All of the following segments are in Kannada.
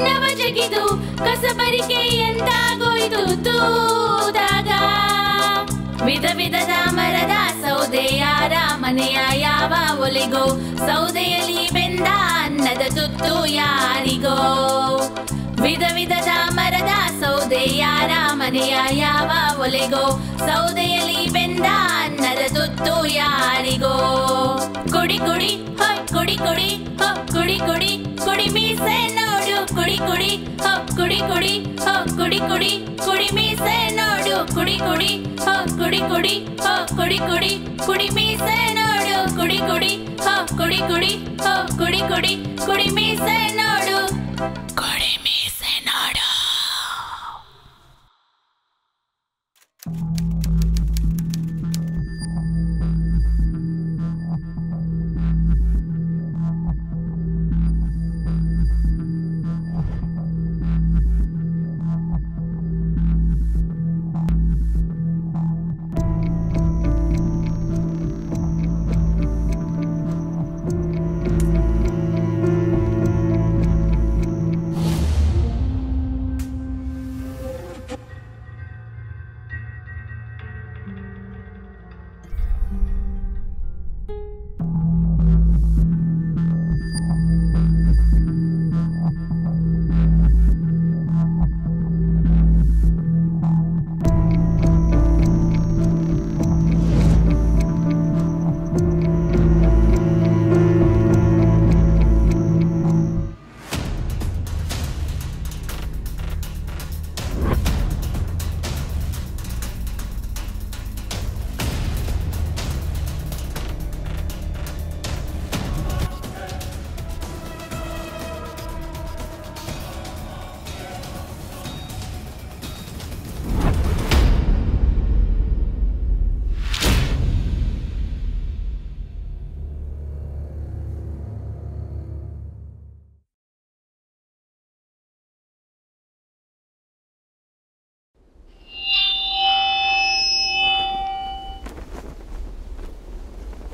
ಚಿನ್ನವ ಜಗಿದು ಕಸಬರಿಕೆ ಎಂದಾಗೋಯ್ತು ತೂದಾಗ ವಿಧ ವಿಧದ ಮರದ ಸೌದೆಯಾರ ಮನೆಯ ಯಾವ ಒಲೆಗೋ ಸೌದೆಯಲ್ಲಿ ಬೆಂದ ಅನ್ನದ ತುತ್ತು ಯಾರಿಗೋ ವಿಧ ವಿಧದ ಮರದ ಸೌದೆಯಾರ ಮನೆಯ ಯಾವ ಒಲೆಗೋ ಸೌದೆಯಲ್ಲಿ ಬೆಂದ ಅನ್ನದ ತುತ್ತು ಯಾರಿಗೋ ಕುಡಿ ಕುಡಿ ಹೊಯ್ ಕುಡಿ ಕುಡಿ ಹೋ ಕುಡಿ ಕುಡಿ ಕುಡಿ ಮೀಸೆ ನೋಡು ಕುಡಿ ಕುಡಿ ಹೋ ಕುಡಿ ಕುಡಿ ಹೋ ಕುಡಿ ಕುಡಿ ಕುಡಿ ಮೀಸೆ ನೋಡು ಕುಡಿ ಕುಡಿ ಹೋ ಕುಡಿ ಕುಡಿ ಹೋ ಕುಡಿ ಕುಡಿ ಕುಡಿ ಮೀಸೆ ನೋಡು ಕುಡಿ ಕುಡಿ ಹೋ ಕುಡಿ ಕುಡಿ ಹೋ ಕುಡಿ ಕುಡಿ ಕುಡಿ ಮೀಸೆ ನೋಡು ಕುಡಿ ಮೀಸೆ ನೋಡು.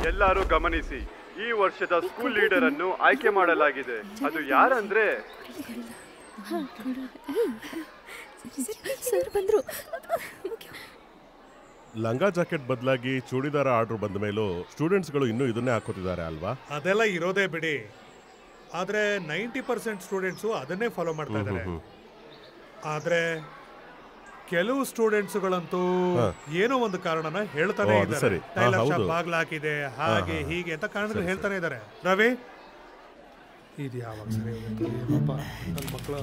ಎಲ್ಲರೂ ಗಮನಿಸಿ, ಈ ವರ್ಷದ ಸ್ಕೂಲ್ ಲೀಡರ್ ಅನ್ನು ಆಯ್ಕೆ ಮಾಡಲಾಗಿದೆ. ಅದು ಯಾರಂದ್ರೆ ಲಂಗ ಜಾಕೆಟ್ ಬದಲಾಗಿ ಚೂಡಿದಾರ ಆರ್ಡರ್ ಬಂದ ಮೇಲೂ ಸ್ಟೂಡೆಂಟ್ಸ್ಗಳು ಇನ್ನೂ ಇದನ್ನೇ ಹಾಕೋತಿದ್ದಾರೆ ಅಲ್ವಾ? ಅದೆಲ್ಲ ಇರೋದೇ ಬಿಡಿ. ಆದ್ರೆ 90% ಸ್ಟೂಡೆಂಟ್ಸು ಅದನ್ನೇ ಫಾಲೋ ಮಾಡ್ತಾ ಇದ್ದಾರೆ. ಆದ್ರೆ ಕೆಲವು ಸ್ಟೂಡೆಂಟ್ಸ್ಗಳಂತೂ ಏನೋ ಒಂದು ಕಾರಣನ ಹೇಳ್ತಾನೆ ಇದ್ದಾರೆ. ಟೈಲರ್ ಶಾಪ್ ಬಾಗ್ಲ ಹಾಕಿದೆ, ಹಾಗೆ ಹೀಗೆ ಅಂತ ಕಾರಣಗಳು ಹೇಳ್ತಾನೆ ಇದ್ದಾರೆ. ರವಿ, ಇದು ಯಾವಾಗ ಸರಿ ನನ್ನ ಮಕ್ಕಳು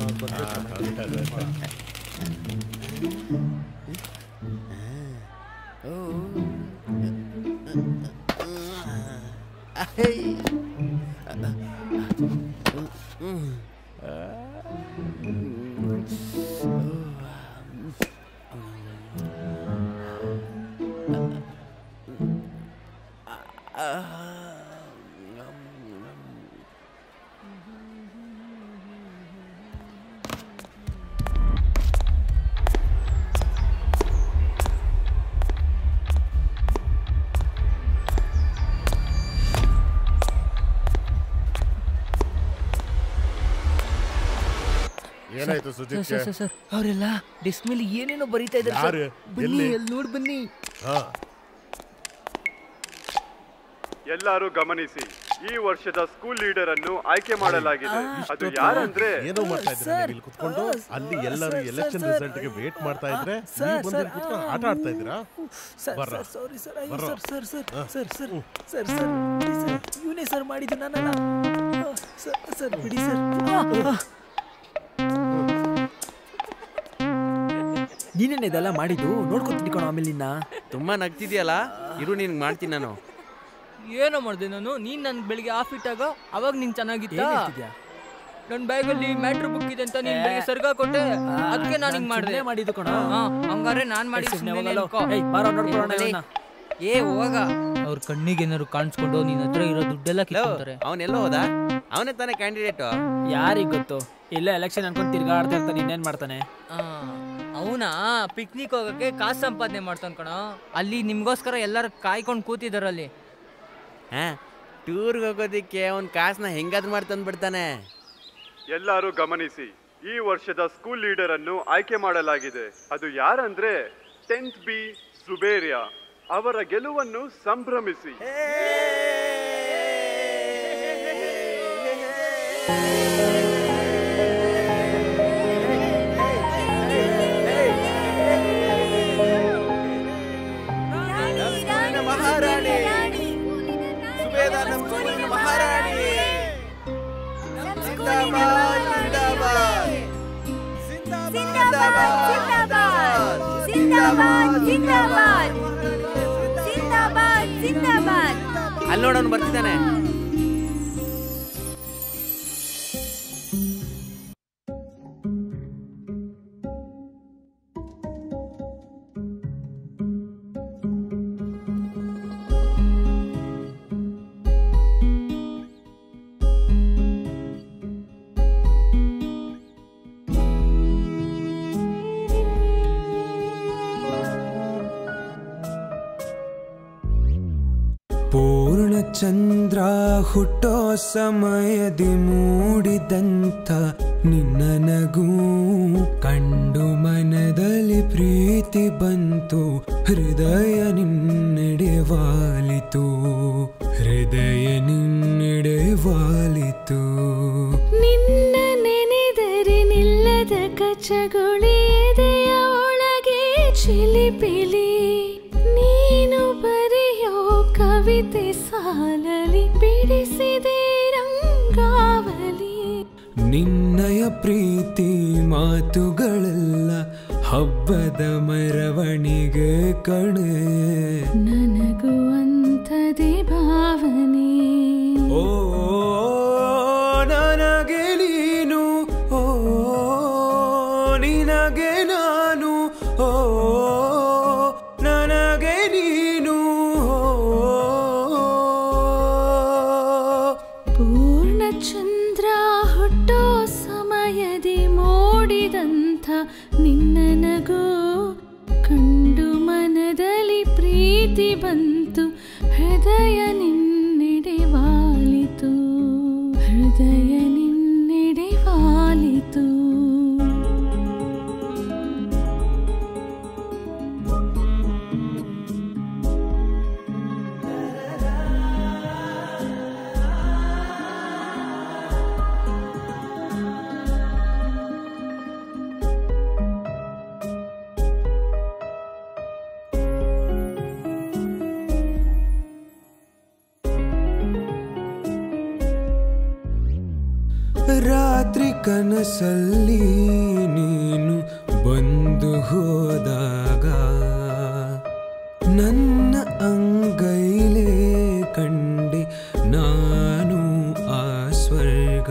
ಏನಾಯ್ತು ಸುಜಿತ್? ಸರ್ ಅವರೆಲ್ಲ ಡೆಸ್ಕ್ ಮೇಲೆ ಏನೇನೋ ಬರೀತಾ ಇದ್ದಾರೆ. ಬನ್ನಿ ಅಲ್ಲಿ ನೋಡಿ ಬನ್ನಿ. ಎಲ್ಲರೂ ಗಮನಿಸಿ, ಈ ವರ್ಷದ ಸ್ಕೂಲ್ ಲೀಡರ್ ಅನ್ನು ಆಯ್ಕೆ ಮಾಡಲಾಗಿದೆ. ಅದು ಯಾರಂದ್ರೆ ಏನೋ ಮಾಡ್ತಾ ಇದ್ದೀರಾ ಇಲ್ಲಿ ಕುತ್ಕೊಂಡು? ಅಲ್ಲಿ ಎಲ್ಲರೂ ಎಲೆಕ್ಷನ್ ರಿಸಲ್ಟ್ ಗೆ ವೇಟ್ ಮಾಡ್ತಾ ಇದ್ರೆ ನೀವು ಬಂದು ಇಲ್ಲಿ ಕುತ್ಕೊಂಡು ಆಟ ಆಡ್ತಾ ಇದ್ದೀರಾ? ಸಾರಿ ಸರ್, ಇವನೇ ಸರ್ ಮಾಡಿದ್ದು, ನಾನಲ್ಲ ಸರ್. ಬಿಡಿ ಸರ್. ನೀನೇನು ಇದೆಲ್ಲ ಮಾಡಿದ್ದು? ನೋಡ್ಕೊತೀನಿ ಕಣೋ. ಆಮೇಲೆ ನಿನ್ನ ತುಂಬಾ ನಗ್ತಿದ್ಯಲ್ಲ, ಇರು ನಿನ್ಗೆ ಮಾಡ್ತೀನಿ ನಾನು. ಏನೋ ಮಾಡಿದೆ ನಾನು? ನೀನು ನನ್ಗೆ ಬೆಳಿಗ್ಗೆ ಆಫ್ ಇಟ್ಟಾಗ ಅವಾಗ ನೀನು ಚೆನ್ನಾಗಿತ್ತ? ನನ್ನ ಬ್ಯಾಗಲ್ಲಿ ಮ್ಯಾಟ್ರ್ ಬುಕ್ ಇದೆ ಅಂತ ನೀನು ಬೆಳಿಗ್ಗೆ ಸರ್ಗ ಕೊಟ್ಟೆ, ಅದಕ್ಕೆ ನಾನು ಹಿಂಗೆ ಮಾಡಿದೆ. ಮಾಡಿದ್ದು ಕಣೋ. ಹಂಗಾರೆ ನಾನು ಮಾಡಿ ಏ ಹೋಗ. ಅವ್ರ ಕಣ್ಣಿಗೆ ಏನಾದ್ರು ಕಾಣಿಸ್ಕೊಂಡು ನಿನ್ನ ಹತ್ರ ಇರೋ ದುಡ್ಡೆಲ್ಲ ಕಿತ್ತಾರೆ. ಅವನೆಲ್ಲ ಹೋದ? ಅವನೇ ತಾನೇ ಕ್ಯಾಂಡಿಡೇಟ್. ಯಾರಿಗೆ ಗೊತ್ತು? ಇಲ್ಲ ಎಲೆಕ್ಷನ್ ಅನ್ಕೊಂಡು ತಿರ್ಗಾಡ್ತಾ ಇರ್ತಾನೆ. ಇನ್ನೇನ್ ಮಾಡ್ತಾನೆ ಅವನಾ? ಪಿಕ್ನಿಕ್ ಹೋಗಕ್ಕೆ ಕಾಸು ಸಂಪಾದನೆ ಮಾಡ್ತಾನ ಕಣ. ಅಲ್ಲಿ ನಿಮ್ಗೋಸ್ಕರ ಎಲ್ಲರೂ ಕಾಯ್ಕೊಂಡು ಕೂತಿದಾರಲ್ಲಿ. ಟೂರ್ಗೆ ಹೋಗೋದಿಕ್ಕೆ ಅವ್ನ ಕಾಸನ್ನ ಹೆಂಗಾದ್ರು ಮಾಡಿ ತಂದ್ಬಿಡ್ತಾನೆ. ಎಲ್ಲರೂ ಗಮನಿಸಿ, ಈ ವರ್ಷದ ಸ್ಕೂಲ್ ಲೀಡರ್ ಅನ್ನು ಆಯ್ಕೆ ಮಾಡಲಾಗಿದೆ. ಅದು ಯಾರಂದ್ರೆ 10th B ಸುಬೇರಿಯಾ. ಅವರ ಗೆಲುವನ್ನು ಸಂಭ್ರಮಿಸಿ. ಅಲ್ಲಿ ನೋಡೋನು ಬರ್ತಿದ್ದಾನೆ. ಚಂದ್ರ ಹುಟ್ಟೋ ಸಮಯದಿ ಮೂಡಿದಂಥ ನಿನ್ನ ನಗು ಕಂಡು ಮನದಲ್ಲಿ ಪ್ರೀತಿ ಬಂತು. ಹೃದಯ ನಿನ್ನೆಡೆ ವಾಲಿತು, ಹೃದಯ ನಿನ್ನೆಡೆ ವಾಲಿತು. ನಿನ್ನ ನೆನೆದರೆ ನಿಲ್ಲದ ಕಚಗುಳಿದೆಯ ಒಳಗೆ ಚಿಲಿಪಿಲಿ. ನೀನು ಬರೆಯೋ ಕವಿತೆ ಸಾಲಲಿ ಬಿಡಿಸಿದೆ ರಂಗಾವಲಿ. ನಿನ್ನಯ ಪ್ರೀತಿ ಮಾತುಗಳೆಲ್ಲ ಹಬ್ಬದ ಮೆರವಣಿಗೆ ಕಣೆ. ನನಗೂ ಅಂಥದೇ ಭಾವನೆ. ಓ ನನಗೆ ನೀನು, ಓ ನಿನಗೆ ನಾನು, ಓ ನನಗೆ ನೀನು. ಪೂರ್ಣಚಂದ್ರ ಹುಟ್ಟೋ ಸಮಯದಿ ಮೂಡಿದಂಥ ನಿನ್ನ ನಗು ಕಂಡು ಮನದಲ್ಲಿ ಪ್ರೀತಿ ಬಂತು. ಹೃದಯ ನಿನ್ನೆಡೆ ವಾಲಿತು, ಹೃದಯ ನಿನ್ನೆಡೆ ವಾಲಿತು. ರಾತ್ರಿ ಕನಸಲ್ಲಿ ನೀನು ಬಂದು ಹೋದಾಗ ನನ್ನ ಅಂಗೈಲೇ ಕಂಡೆ ನಾನು ಆ ಸ್ವರ್ಗ.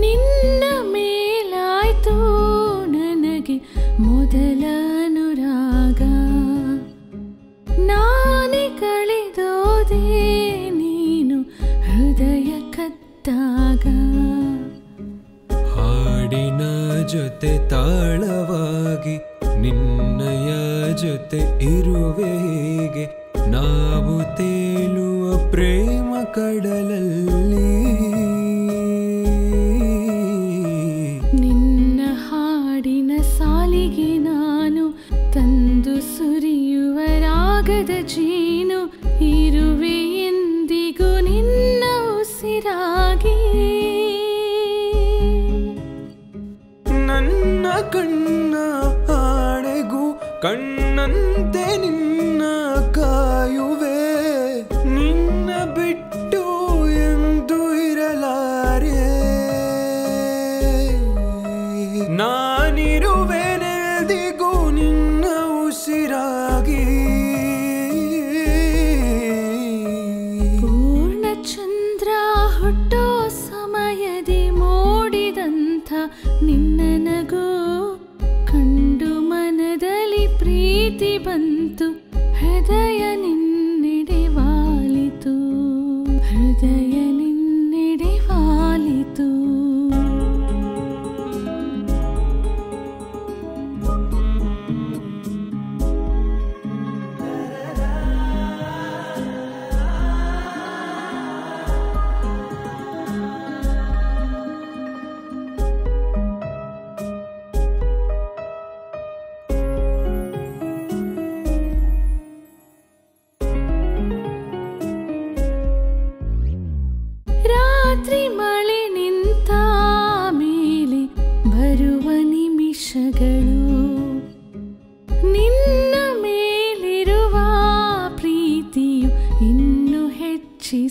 ನಿನ್ನ ಮೇಲಾಯ್ತು ನನಗೆ ಮೊದಲ ಅನುರಾಗ. ನಾನೇ ಕಳೆದೋದೆ ನೀನು ಹೃದಯ ಕದ್ದಾಗ. ಹಾಡಿನ ಜೊತೆ ತಾಳವಾಗಿ ನಿನ್ನಯ ಜೊತೆ ಇರುವೆ ಹೀಗೆ. ನಾವು ತೇಲುವ ಪ್ರೇಮ ಕಡಲಲ್ಲಿ. ನಿನ್ನ ಹಾಡಿನ ಸಾಲಿಗೆ ನಾನು ತಂದು ಸುರಿಯುವ ರಾಗದ ಜೀನು. ಇರುವೆ ಎಂದಿಗೂ ನಿನ್ನ ಉಸಿರಾಗಿ. ನನ್ನ ಕಣ್ಣ ಹಾಡೆಗೂ ಕಣ್ಣಂತೆ ನಿನ್ನ ಕಾಯುವೆ. ನಿನ್ನ ಬಿಟ್ಟು ಎಂದು ಇರಲಾರೆ. ನಾನಿರುವೆನೆಂದಿಗೂ ನಿನ್ನ ಉಸಿರಾಗಿ. ಪೂರ್ಣಚಂದ್ರ ಹುಟ್ಟೋ ಸಮಯದಿ ಮೂಡಿದಂಥ ನಿನ್ನ ನಗು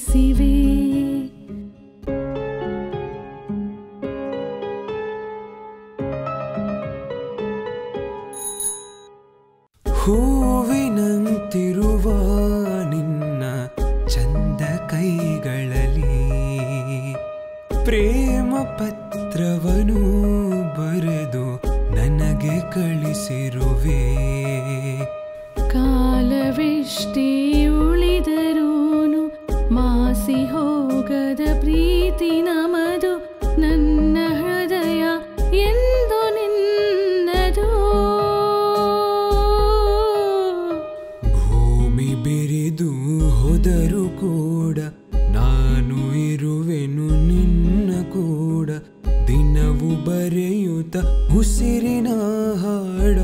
ತಿಳಿಸಿವೆ. ಹೂವಿನಂತಿರುವ ನಿನ್ನ ಚಂದ ಕೈಗಳಲ್ಲಿ ಪ್ರೇಮ ಪತ್ರವನು ಬರೆದು ನನಗೆ ಕಳಿಸಿರುವೆ. ಕಾಲವೆಷ್ಟೇ ಉಳಿದರೂನು ಮಾಸಿ ಹೋಗದ ಪ್ರೀತಿ ನಮದು, ನನ್ನ ಹೃದಯ ಎಂದು ನಿನ್ನದು. ಭೂಮಿ ಬೆರೆದು ಹೋದರೂ ಕೂಡ ನಾನು ಇರುವೆನು ನಿನ್ನ ಕೂಡ, ದಿನವು ಬರೆಯುತ್ತ ಉಸಿರಿನ ಹಾಡ.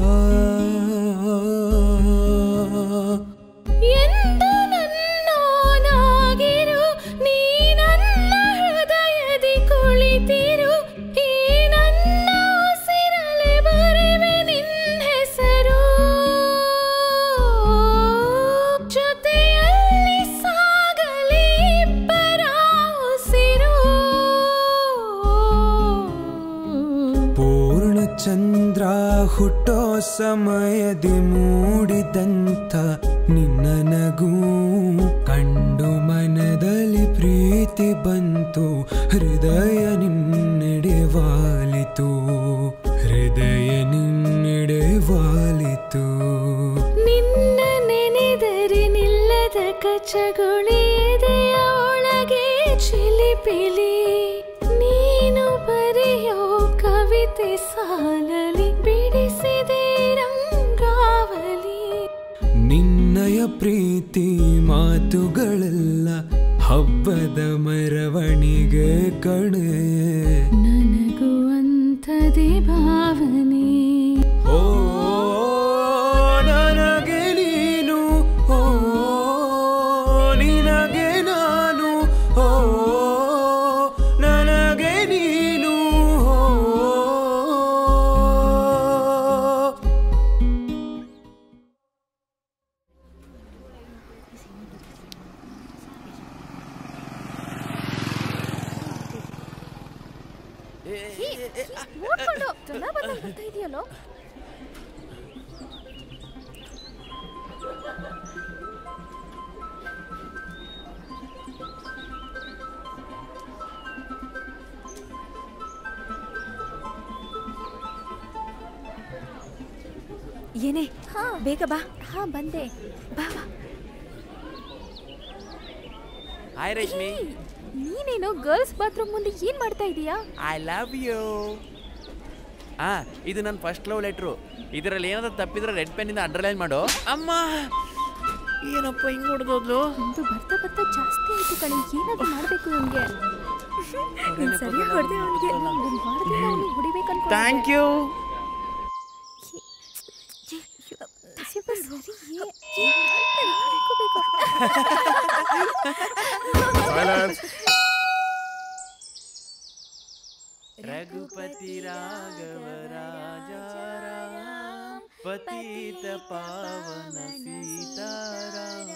ಎಂದು ನನ್ನೋನಾಗಿರು, ನೀ ನನ್ನ ಹೃದಯದಿ ಕುಳಿತಿರು, ಈ ನನ್ನ ಉಸಿರಲೆ ಬರೆವೆ ನಿನ್ನ ಹೆಸರು. ಜೊತೆಯಲ್ಲಿ ಸಾಗಲಿ ಇಬ್ಬರ ಉಸಿರು. ಪೂರ್ಣಚಂದ್ರ ಹುಟ್ಟೋ ಸಮಯದಿ ಮೂಡಿದಂಥ ನಿನ್ನ ನಗು ಕಂಡು ಮನದಲ್ಲಿ ಪ್ರೀತಿ ಬಂತು, ಹೃದಯ ನಿನ್ನೆಡೆ ವಾಲಿತು, ಹೃದಯ ನಿನ್ನೆಡೆ ವಾಲಿತು. ನಿನ್ನ ನೆನೆದರೆ ನಿಲ್ಲದ ಕಚಗುಳಿ ಎದೆಯ ಒಳಗೆ ಚಿಲಿಪಿಲಿ, ನೀನು ಬರೆಯೋ ಕವಿತೆ ಸಾಲಲಿ ಬಿಡಿಸಿದೆ ರಂಗಾವಲಿ. ನಿನ್ನಯ ಪ್ರೀತಿ ಮಾತುಗಳೆಲ್ಲ ಹಬ್ಬದ ಮೆರವಣಿಗೆ ಕಣೆ. ನನಗೂ ಅಂಥದೇ ಭಾವನೆ. ಓ ನನಗೆ ನೀನು, ಓ ನಿನಗೆ ನಾನು, ಓ ನನಗೆ ನೀನು. ನೋಡ್ಕೊಂಡು ಜನ ಬಂದಾಗ ಬರ್ತಾ ಇದೆಯಲ್ಲೋ. ಏನೇ? ಹಾ ಬೇಗ ಬಾ. ಹಾ ಬಂದೆ. ಬಾ ಬಾ. ಹಾಯ್ ರೇಷ್ಮಿ. ನೀನೇನೋ ಗರ್ಲ್ಸ್ ಬಾತ್ರೂಮ್ ಮುಂದೆ ಏನ್ ಮಾಡ್ತಾ ಇದೀಯಾ? I love you. ಇದು ನನ್ನ ಫಸ್ಟ್ ಲವ್ ಲೆಟ್ರು. ಇದರಲ್ಲಿ ಏನಾದ್ರು ತಪ್ಪಿದ್ರೆ ರೆಡ್ ಪೆನ್ನಿಂದ ಅಂಡರ್ಲೈನ್ ಮಾಡು. ಅಮ್ಮ ಏನಪ್ಪ ಹಿಂಗ್ ಹೊಡೆದೋದ್ಲು. ಇದು ಬರ್ತಾ ಬರ್ತಾ ಜಾಸ್ತಿ ಆಯ್ತು ಕಣೆ. ಏನಾದ್ರು ಮಾಡ್ಬೇಕು ನಮ್ಗೆ. ಸರಿ ಹೊಡೆದೆ ಅವನಿಗೆ. ಹೊಡಿಬೇಕು ಅನ್ಕೊಂಡೆ. Thank you. रघुपति राघव राजा राम, पतित पावन सीताराम,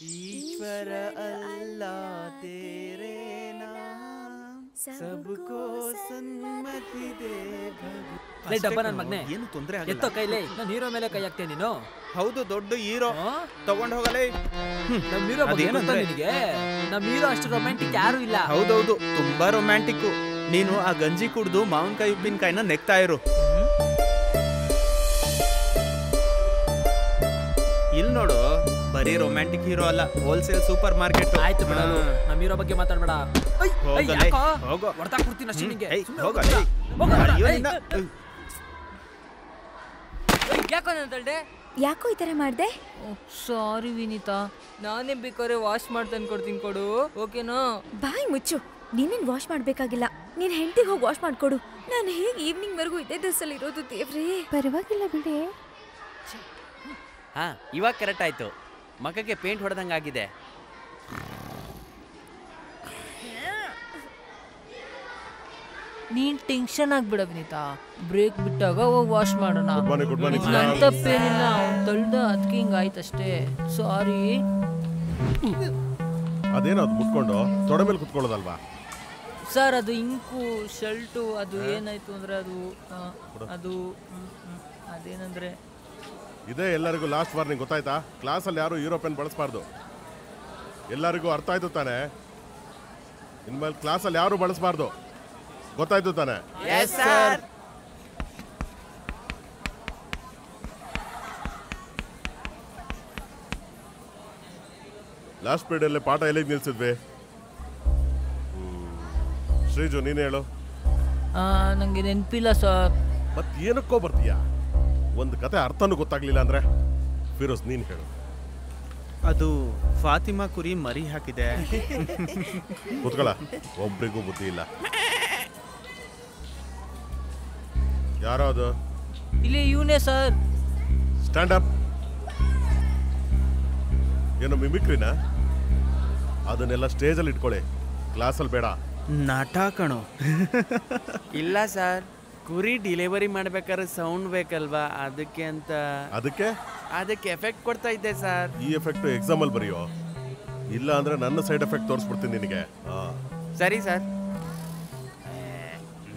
ईश्वर अल्लाह तेरे नाम, सबको सन्मति दे भगवान. ಲೇ ಡಬ್ಬ ನನ್ನ ಮಗನೇ, ಏನು ತೊಂದರೆ ಆಗಲ್ಲ. ಎತ್ತೋ ಕೈಲೇ. ನಾನು ಹೀರೋ ಮೇಲೆ ಕೈ ಹಾಕ್ತೇನೆ ನೀನು. ಹೌದು, ದೊಡ್ಡ ಹೀರೋ. ತಗೊಂಡ್ ಹೋಗಲೇ. ನಮ್ಮ ಹೀರೋ ಬಗ್ಗೆ ಗೊತ್ತಾ ನಿನಗೆ? ನಮ್ಮ ಹೀರೋ ಅಷ್ಟು ರೊಮ್ಯಾಂಟಿಕ್ ಯಾರು ಇಲ್ಲ. ಹೌದೌದು, ತುಂಬಾ ರೊಮ್ಯಾಂಟಿಕ್. ನೀನು ಆ ಗಂಜಿ ಕುಡ್ದು ಮಾವಿನಕಾಯಿ ಉಪ್ಪಿನಕಾಯಿನ ನೆಕ್ತಾ ಇರು. ಇಲ್ಲಿ ನೋಡು, ಬರೀ ರೊಮ್ಯಾಂಟಿಕ್ ಹೀರೋ ಅಲ್ಲ, ಹೋಲ್ಸೇಲ್ ಸೂಪರ್ ಮಾರ್ಕೆಟ್. ಆಯ್ತು ಬಿಡಲು, ನಮ್ಮ ಹೀರೋ ಬಗ್ಗೆ ಮಾತಾಡ್ಬೇಡ. ಹೋಗೋ, ಹೊಡ್ತಾ ಕೊಡ್ತೀನಿ ಅಷ್ಟೇ ನಿಂಗೆ. ಯಾಕೋ ನಂತಳ್ದೆ? ಯಾಕೋ ಈ ತರ ಮಾಡ್ದೆ? ಸಾರಿ ವಿನೀತಾ, ನಾನೇ ಬೇಕಾದ್ರೆ ವಾಶ್ ಮಾಡ್ತಾನೆ ಕೊಡ್ತೀನಿ, ಕೊಡು ಓಕೆನಾ? ಬಾಯ್ ಮುಚ್ಚು. ನೀನೇನ್ ವಾಶ್ ಮಾಡ್ಬೇಕಾಗಿಲ್ಲ, ನೀನ್ ಹೆಂಡತಿಗೆ ಹೋಗಿ ವಾಶ್ ಮಾಡ್ಕೊಡು. ನಾನು ಹೇಗೆ ಈವ್ನಿಂಗ್ ವರೆಗೂ ಇದೇ ಡ್ರೆಸ್ಸಲ್ಲಿ ಇರೋದು ದೇವ್ರೇ. ಪರವಾಗಿಲ್ಲ ಬಿಡಿ. ಇವಾಗ ಕರೆಕ್ಟ್ ಆಯ್ತು. ಮಗಕ್ಕೆ ಪೇಂಟ್ ಹೊಡೆದಂಗಾಗಿದೆ. ನೀನ್ ಟೆನ್ಷನ್ ಆಗ್ಬಿಡ ವಿನೀತಾ, ಬ್ರೇಕ್ ಬಿಟ್ಟಾಗ ಹೋಗಿ ವಾಶ್ ಮಾಡೋಣ. ನನ್ ತಪ್ಪೇನಿಲ್ಲ, ಅವ್ನು ತಳ್ದ ಅದಕ್ಕೆ ಹಿಂಗಾಯ್ತಷ್ಟೇ. ಸಾರಿ. ಅದೇನೋ ಅದು ಮುಟ್ಕೊಂಡು ತೊಡೆ ಮೇಲೆ ಕುತ್ಕೊಳ್ಳೋದಲ್ವಾ? ಸರ್ ಅದು ಇಂಕು ಶರ್ಟು ಅದು ಏನಾಯ್ತು ಅಂದ್ರೆ ಅದು ಅದೇನಂದ್ರೆ ಇದೇ ಎಲ್ಲರಿಗೂ ಲಾಸ್ಟ್ ವಾರ್ನಿಂಗ್, ಗೊತ್ತಾಯ್ತಾ? ಕ್ಲಾಸಲ್ಲಿ ಯಾರು ಯುರೋಪಿಯನ್ ಬಳಸಬಾರ್ದು. ಎಲ್ಲರಿಗೂ ಅರ್ಥ ಆಯ್ತು ತಾನೆ? ಇನ್ಮೇಲೆ ಕ್ಲಾಸಲ್ಲಿ ಯಾರು ಬಳಸಬಾರ್ದು, ಗೊತ್ತಾಯ್ತು ತಾನೆ? ಲಾಸ್ಟ್ ಪೀರಿಯಡ್ ಪಾಠ ಎಲ್ಲಿಗೆ ನಿಲ್ಸಿದ್ವಿ? ಶ್ರೀಜು ನೀನು ಹೇಳು. ನಂಗೆ ನೆನಪಿಲ್ಲ ಸರ್. ಮತ್ತೆ ಏನಕ್ಕೋ ಬರ್ತೀಯಾ? ಒಂದು ಕತೆ ಅರ್ಥನೂ ಗೊತ್ತಾಗ್ಲಿಲ್ಲ ಅಂದ್ರೆ? ಫಿರೋಜ್ ನೀನು ಹೇಳು. ಅದು ಫಾತಿಮಾ ಕುರಿ ಮರಿ ಹಾಕಿದೆ. ಕೂತ್ಕೊಳ್ಳ, ಒಬ್ರಿಗೂ ಬುದ್ಧಿ ಇಲ್ಲ. ಯಾರೋ ಅದು? ಇಲ್ಲಿ ಇವನೇ ಸರ್. Stand up. ಏನು ಮಿಮಿಕ್ರಿನಾ? ಅದನ್ನೆಲ್ಲ ಸ್ಟೇಜಲ್ಲಿ ಇಟ್ಕೊಳ್ಳಿ, ಕ್ಲಾಸಲ್ಲಿ ಬೇಡ. ನಾಟ ಕಣೋ. ಇಲ್ಲ ಸರ್, ಕುರಿ ಡೆಲಿವರಿ ಮಾಡ್ಬೇಕಾದ್ರೆ ಸೌಂಡ್ ಬೇಕಲ್ವಾ, ಅದಕ್ಕೆ ಅಂತ. ಅದಕ್ಕೆ ಎಫೆಕ್ಟ್ ಕೊಡ್ತಾ ಇದ್ದೆ ಸರ್. ಈ ಎಫೆಕ್ಟ್ ಎಕ್ಸಾಮ್ ಅಲ್ಲಿ ಬರೆಯೋ, ಇಲ್ಲ ಅಂದ್ರೆ ನನ್ನ ಸೈಡ್ ಎಫೆಕ್ಟ್ ತೋರಿಸ್ಬಿಡ್ತೀನಿ ನಿನಗೆ. ಸರಿ ಸರ್.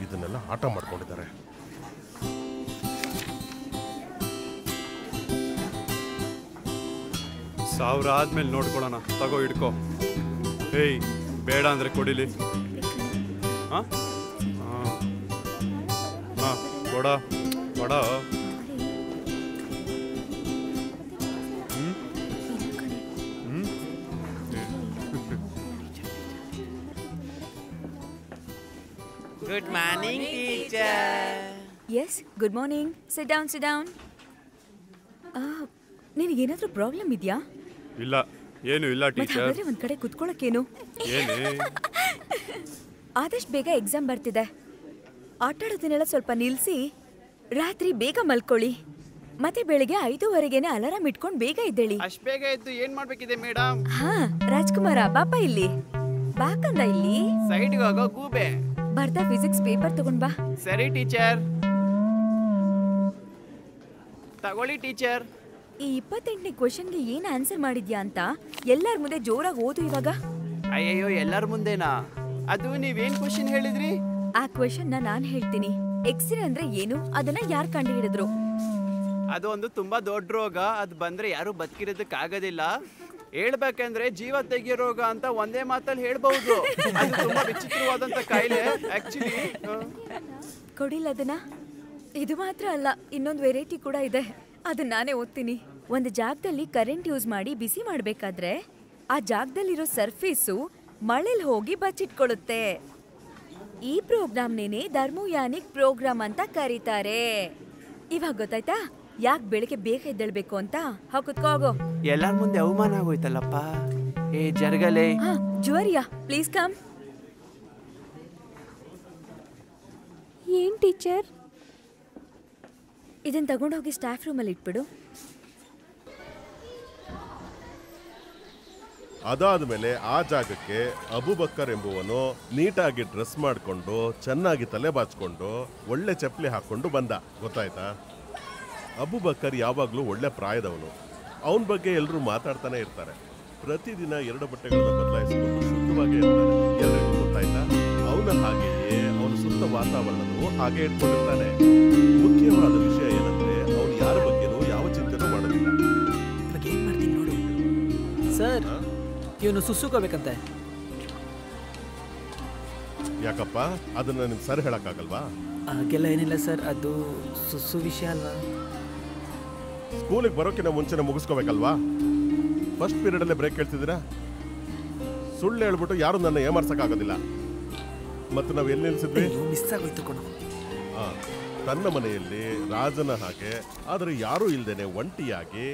ಇದನ್ನೆಲ್ಲ ಆಟ ಮಾಡ್ಕೊಂಡಿದ್ದಾರೆ. ಸಾವಿರ ಆದ್ಮೇಲೆ ನೋಡ್ಕೊಳ್ಳೋಣ, ತಗೋ ಹಿಡ್ಕೋ. ಏಯ್ ಬೇಡ ಅಂದ್ರೆ ಕೊಡಿಲಿ. ಹಾಂ ಹಾಂ ಕೊಡ ಕೊಡ. Good morning teacher. Yes, good morning. Sit down, sit down. ನಿನಗೇನಾದ್ರೂ ಪ್ರಾಬ್ಲಮ್ ಇದೆಯಾ? ಇಲ್ಲ, ಏನು ಇಲ್ಲ ಟೀಚರ್. ಒಂದ್ ಕಡೆ ಕುತ್ಕೊಳ್ಳೋಕೇನು? ಆದಷ್ಟು ಬೇಗ ಎಕ್ಸಾಮ್ ಬರ್ತಿದೆ. ಆಟಾಡೋದನ್ನೆಲ್ಲ ಸ್ವಲ್ಪ ನಿಲ್ಲಿಸಿ ರಾತ್ರಿ ಬೇಗ ಮಲ್ಕೊಳ್ಳಿ. ಮತ್ತೆ ಬೆಳಿಗ್ಗೆ 5:30ಗೆ ಅಲಾರಾಮ್ ಇಟ್ಕೊಂಡು ಬೇಗ ಇದ್ದೇಳಿ. ಅಷ್ಟು ಬೇಗ ಎದ್ದು ಏನ್ ಮಾಡ್ಬೇಕಿದೆ ಮೇಡಮ್? ಹಾ, ರಾಜ್ಕುಮಾರ ಬಾಪ ಇಲ್ಲಿ ಬಾಕಂದ ಇಲ್ಲಿ ಸೈಡ್ಗೆ ಹೋಗೋ ಗೂಬೆ. ಬರ್ತಾ ಫಿಸಿಕ್ಸ್ ಪೇಪರ್ ತಗೊಂಡ್ ಬಾ. ಸರಿ ಟೀಚರ್. ತಗೊಳ್ಳಿ ಟೀಚರ್. ಈ 28ನೇ ಕ್ವೆಶ್ಚನ್ಗೆ ಏನ್ ಆನ್ಸರ್ ಮಾಡಿದ್ಯಾ ಅಂತ ಎಲ್ಲರ ಮುಂದೆ ಜೋರಾಗಿ ಓದು ಇವಾಗ. ಅಯ್ಯಯ್ಯೋ, ಎಲ್ಲರ ಮುಂದೆನಾ? ಅದು ನೀವೇನ್ ಕ್ವೆಶ್ಚನ್ ಹೇಳಿದ್ರಿ? ಆ ಕ್ವೆಶ್ಚನ್ ನಾನ್ ಹೇಳ್ತೀನಿ. ಎಕ್ಸ್ರೇ ಅಂದ್ರೆ ಏನು, ಅದನ್ನ ಯಾರು ಕಂಡು ಹಿಡಿದ್ರು? ಅದು ಒಂದು ತುಂಬಾ ದೊಡ್ಡ ರೋಗ. ಅದು ಬಂದ್ರೆ ಯಾರು ಬದುಕಿರೋದಕ್ಕೆ ಆಗೋದಿಲ್ಲ. ಹೇಳ್ಬೇಕಂದ್ರೆ ಜೀವ ತೆಗಿಯೋ ರೋಗ ಅಂತ ಒಂದೇ ಮಾತಲ್ಲಿ ಹೇಳ್ಬಹುದು. ಅದು ತುಂಬಾ ವಿಚಿತ್ರವಾದಂತ ಕಾಯಿಲೆ ಆಕ್ಚುಲಿ. ಕೊಡಿಲ್ಲ ಅದನ್ನ. ಇದು ಮಾತ್ರ ಅಲ್ಲ, ಇನ್ನೊಂದು ವೆರೈಟಿ ಕೂಡ ಇದೆ. ಅದನ್ನ ನಾನೇ ಓದ್ತೀನಿ. ಒಂದು ಜಾಗದಲ್ಲಿ ಕರೆಂಟ್ ಯೂಸ್ ಮಾಡಿ ಬಿಸಿ ಮಾಡ್ಬೇಕಾದ್ರೆ ಆ ಜಾಗದಲ್ಲಿರೋ ಸರ್ಫೇಸು ಮಳೆಲ್ ಹೋಗಿ ಬಚ್ಚಿಟ್ಕೊಳ್ಳುತ್ತೆ. ಈ ಪ್ರೋಗ್ರಾಮ್ನೇನೆ ಥರ್ಮೋಯಾನಿಕ್ ಪ್ರೋಗ್ರಾಮ್ ಅಂತ ಕರೀತಾರೆ. ಇವಾಗ ಗೊತ್ತಾಯ್ತಾ ಯಾಕೆ ಬೆಳಿಗ್ಗೆ ಬೇಗ ಎದ್ದೇಳ್ಬೇಕು ಅಂತ? ಕುತ್ಕೋಗೋ. ಎಲ್ಲರ ಮುಂದೆ ಅವಮಾನ ಆಗೋಯ್ತಲ್ಲಪ್ಪ. ಏ ಜರ್ಗಲೆ. ಜುವರಿಯಾ, ಪ್ಲೀಸ್ ಕಮ್. ಏನ್ ಟೀಚರ್? ಇದನ್ನ ತಗೊಂಡೋಗಿ ಸ್ಟಾಫ್ ರೂಮಲ್ಲಿ ಇಟ್ಬಿಡು. ಅದಾದ್ಮೇಲೆ ಆ ಜಾಗಕ್ಕೆ ಅಬುಬಕ್ಕರ್ ಎಂಬುವನು ನೀಟಾಗಿ ಡ್ರೆಸ್ ಮಾಡಿಕೊಂಡು ಚೆನ್ನಾಗಿ ತಲೆ ಬಾಚ್ಕೊಂಡು ಒಳ್ಳೆ ಚಪ್ಪಲಿ ಹಾಕೊಂಡು ಬಂದ. ಗೊತ್ತಾಯ್ತಾ? ಅಬುಬಕ್ಕರ್ ಯಾವಾಗಲೂ ಒಳ್ಳೆ ಪ್ರಾಯದವನು. ಅವನ ಬಗ್ಗೆ ಎಲ್ಲರೂ ಮಾತಾಡ್ತಾನೆ ಇರ್ತಾರೆ. ಪ್ರತಿದಿನ 2 ಬಟ್ಟೆಗಳನ್ನ ಬದಲಾಯಿಸಿಕೊಂಡು ಶುದ್ಧವಾಗಿ ಇರ್ತಾನೆ. ಎಲ್ಲರಿಗೂ ಗೊತ್ತಾಯ್ತಾ? ಅವನ ಹಾಗೆಯೇ ಅವನ ಸುತ್ತ ವಾತಾವರಣನೂ ಹಾಗೆ ಇಟ್ಕೊಂಡಿರ್ತಾನೆ. ಮುಖ್ಯವಾದ ವಿಷಯ ಏನಂದ್ರೆ ಅವನು ಯಾರ ಬಗ್ಗೆನೂ ಯಾವ ಚಿಂತೆನೂ ಮಾಡೋದಿಲ್ಲ. ಏನ್ ಮಾಡ್ತೀನಿ ನೋಡು ಸರ್, ಇವನು ಸುಸುಕೋಬೇಕಂತೆ. ಯಾಕಪ್ಪ, ಅದನ್ನ ನಿಮ್ ಸರ್ ಹೇಳಕ್ಕಾಗಲ್ವಾ? ಹಾಗೆಲ್ಲ ಏನಿಲ್ಲ ಸರ್, ಅದು ಸುಸು ವಿಷಯ ಅಲ್ವಾ. ಸ್ಕೂಲಿಗೆ ಬರೋಕ್ಕಿಂತ ಮುಂಚೆನೆ ಮುಗಿಸ್ಕೋಬೇಕಲ್ವಾ? ಫಸ್ಟ್ ಪೀರಿಯಡ್ ಅಲ್ಲೇ ಬ್ರೇಕ್ ಹೇಳ್ತಿದ್ದೀರಾ? ಸುಳ್ಳು ಹೇಳ್ಬಿಟ್ಟು ಯಾರು ನನ್ನ ಏಮಾರ್ಸಕ್ಕಾಗೋದಿಲ್ಲ. ಮತ್ತು ನಾವು ಎಲ್ಲಿ ನಿಲ್ಸಿದ್ವಿ? ಮಿಸ್ ಆಗೋಯ್ತು ಕಣೋ. ತನ್ನ ಮನೆಯಲ್ಲಿ ರಾಜನ ಹಾಗೆ ಆದರೆ ಯಾರೂ ಇಲ್ದೇನೆ ಒಂಟಿಯಾಗಿ